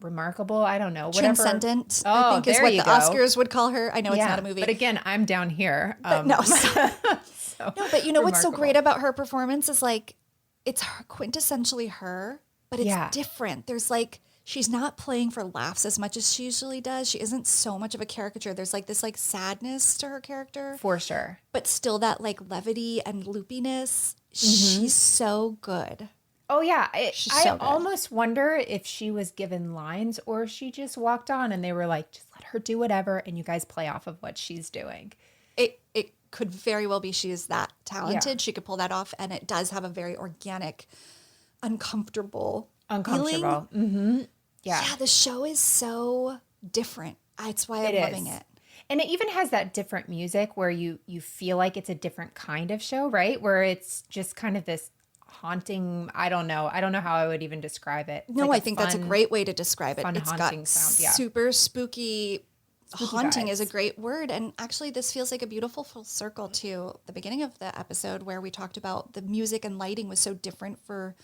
remarkable. I don't know. Whatever. Transcendent, Oh, I think is what the go. Oscars would call her. I know it's not a movie. But again, I'm down here. But no, but you know what's so great about her performance is it's quintessentially her, but it's different. There's she's not playing for laughs as much as she usually does. She isn't so much of a caricature. There's this sadness to her character. For sure. But still that levity and loopiness. Mm-hmm. She's so good. Oh, yeah. I almost wonder if she was given lines or she just walked on and they were like, just let her do whatever and you guys play off of what she's doing. It could very well be she is that talented. Yeah. She could pull that off. And it does have a very organic, uncomfortable feeling. Mm-hmm. Yeah. Yeah, the show is so different. That's why I'm loving it. And it even has that different music where you feel like it's a different kind of show, right? Where it's just kind of this haunting, I don't know how I would even describe it. No, I think that's a great way to describe it. It's haunting got sound, yeah. Super spooky haunting vibes. Is a great word. And actually this feels like a beautiful full circle to the beginning of the episode where we talked about the music and lighting was so different for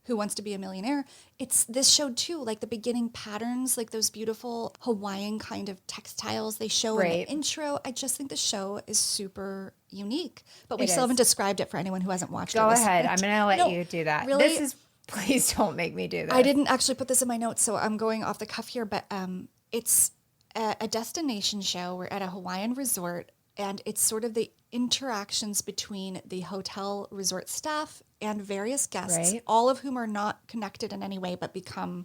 Who Wants to Be a Millionaire. It's this showed too, like the beginning patterns, like those beautiful Hawaiian kind of textiles they show in the intro. I just think the show is super unique, but we still haven't described it for anyone who hasn't watched it. Go ahead. I'm going to let you do that. Really? Please don't make me do this. I didn't actually put this in my notes, so I'm going off the cuff here, but it's a destination show. We're at a Hawaiian resort, and it's sort of the interactions between the hotel resort staff and various guests, all of whom are not connected in any way, but become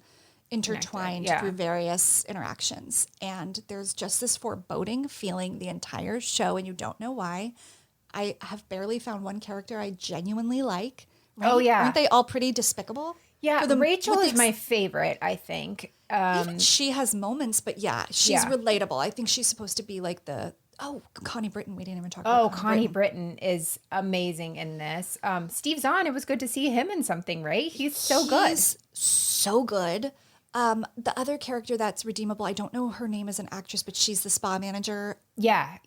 intertwined through various interactions. And there's just this foreboding feeling the entire show, and you don't know why. I have barely found one character I genuinely like. Right? Oh, yeah. Aren't they all pretty despicable? Yeah, Rachel is my favorite, I think. Even she has moments, but she's relatable. I think she's supposed to be like Connie Britton. We didn't even talk about Connie Britton is amazing in this. Steve Zahn, it was good to see him in something, right? He's so good. He's so good. The other character that's redeemable, I don't know her name as an actress, but she's the spa manager. Yeah.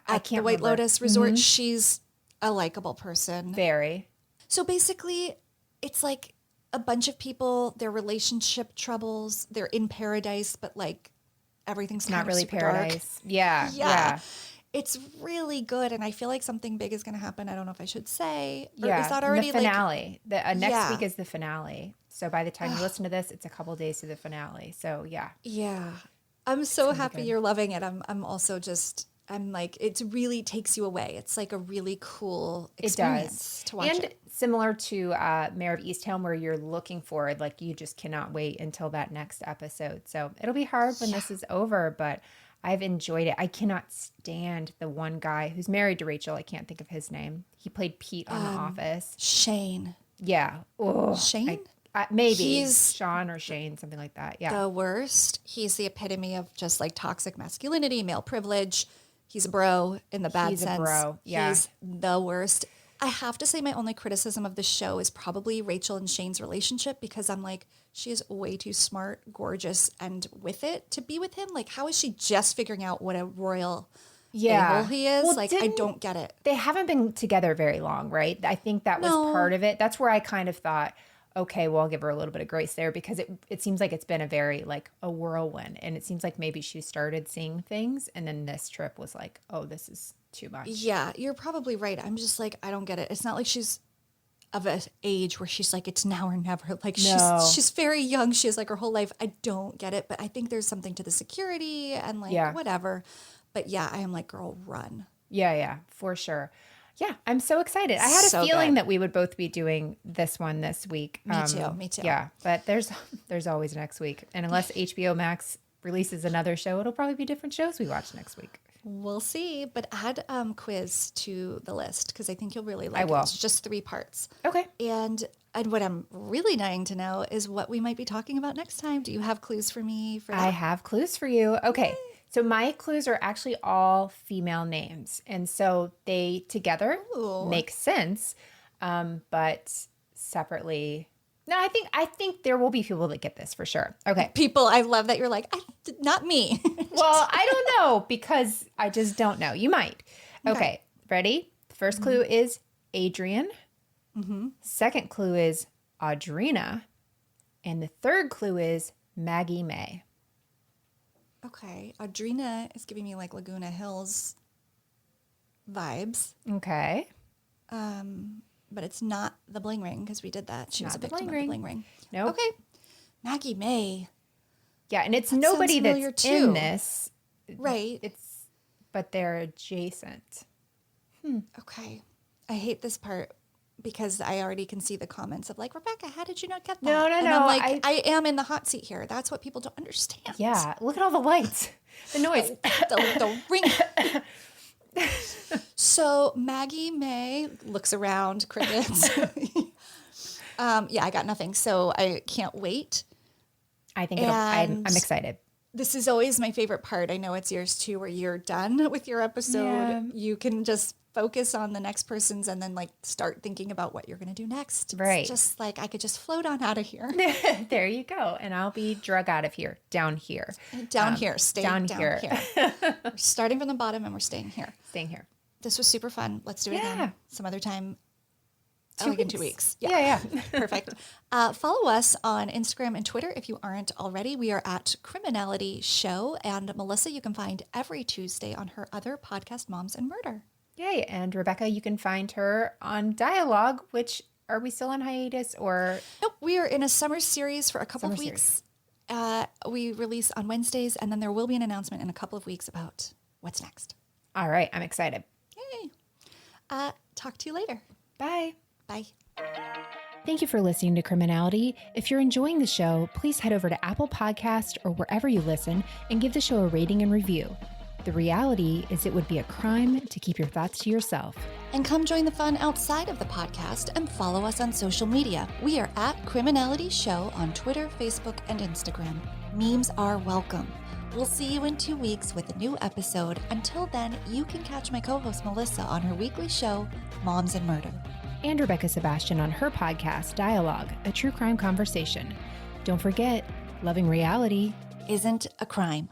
At the White Lotus Resort. She's a likable person. Very. So basically, it's like a bunch of people, their relationship troubles, they're in paradise, but like everything's not really paradise. Yeah. It's really good, and I feel like something big is going to happen. I don't know if I should say. Or yeah, is that already the finale. Next week is the finale. So by the time you listen to this, it's a couple days to the finale. So yeah. Yeah, I'm so happy you're loving it. I'm also just. I'm like, it really takes you away. It's like a really cool experience to watch. And similar to Mayor of Easttown, where you're looking forward, like you just cannot wait until that next episode. So it'll be hard when this is over, but I've enjoyed it. I cannot stand the one guy who's married to Rachel. I can't think of his name. He played Pete on The Office. Shane. Yeah. Oh, Shane? Maybe he's Sean or Shane, something like that. Yeah. The worst. He's the epitome of just like toxic masculinity, male privilege. He's a bro in the bad sense. He's a bro. Yeah. He's the worst. I have to say my only criticism of the show is probably Rachel and Shane's relationship, because I'm like, she is way too smart, gorgeous, and with it to be with him. Like, how is she just figuring out what a royal a-hole he is? Well, like, I don't get it. They haven't been together very long, right? I think that was part of it. That's where I kind of thought, okay, well, I'll give her a little bit of grace there, because it seems like it's been a very, like, a whirlwind. And it seems like maybe she started seeing things, and then this trip was like, oh, this is too much. Yeah, you're probably right. I'm just like, I don't get it. It's not like she's of an age where she's like, it's now or never. Like, she's very young. She has like her whole life. I don't get it. But I think there's something to the security and like whatever. But yeah, I am like, girl, run. Yeah, for sure. Yeah, I'm so excited. I had a feeling that we would both be doing this one this week. Me too. Yeah, but there's always next week. And unless HBO Max releases another show, it'll probably be different shows we watch next week. We'll see. But add quiz to the list, because I think you'll really like it. I will. It's just 3 parts. Okay. And what I'm really dying to know is what we might be talking about next time. Do you have clues for me for that? I have clues for you. Okay. Yay. So my clues are actually all female names. And so they together make sense, but separately. No, I think there will be people that get this for sure. Okay. People, I love that you're like, not me. Well, I don't know, because I just don't know. You might. Okay. Ready? The first clue is Adrienne. Mm-hmm. Second clue is Audrina. And the third clue is Maggie Mae. Okay. Audrina is giving me like Laguna Hills vibes. Okay. But it's not the bling ring, because we did that. She was a victim of the bling ring. Nope. Okay. Maggie Mae. Yeah, and it's nobody that's in this. Right. But they're adjacent. Okay. I hate this part, because I already can see the comments of like, Rebekah, how did you not get that? No. And I'm like, I am in the hot seat here. That's what people don't understand. Yeah. Look at all the lights. The noise. the ring. So Maggie Mae looks around, crickets. I got nothing. So I can't wait. I think I'm excited. This is always my favorite part. I know it's yours too, where you're done with your episode. Yeah. You can just focus on the next person's and then like start thinking about what you're going to do next. Right. It's just like I could just float on out of here. There you go. And I'll be drug out of here, down here. Stay down here. We're starting from the bottom and we're staying here. Staying here. This was super fun. Let's do it again some other time. In 2 weeks. Yeah. Perfect. Follow us on Instagram and Twitter if you aren't already. We are at Criminality Show. And Melissa, you can find every Tuesday on her other podcast, Moms and Murder. Yay. And Rebekah, you can find her on Dialogue, which are we still on hiatus or? Nope. We are in a summer series for a couple of weeks. We release on Wednesdays, and then there will be an announcement in a couple of weeks about what's next. All right. I'm excited. Yay. Talk to you later. Bye. Bye. Thank you for listening to Criminality. If you're enjoying the show, please head over to Apple Podcast or wherever you listen and give the show a rating and review. The reality is it would be a crime to keep your thoughts to yourself. And come join the fun outside of the podcast and follow us on social media. We are at Criminality Show on Twitter, Facebook, and Instagram. Memes are welcome. We'll see you in 2 weeks with a new episode. Until then, you can catch my co-host Melissa on her weekly show, Moms and Murder. And Rebekah Sebastian on her podcast, Dialogue, a true crime conversation. Don't forget, loving reality isn't a crime.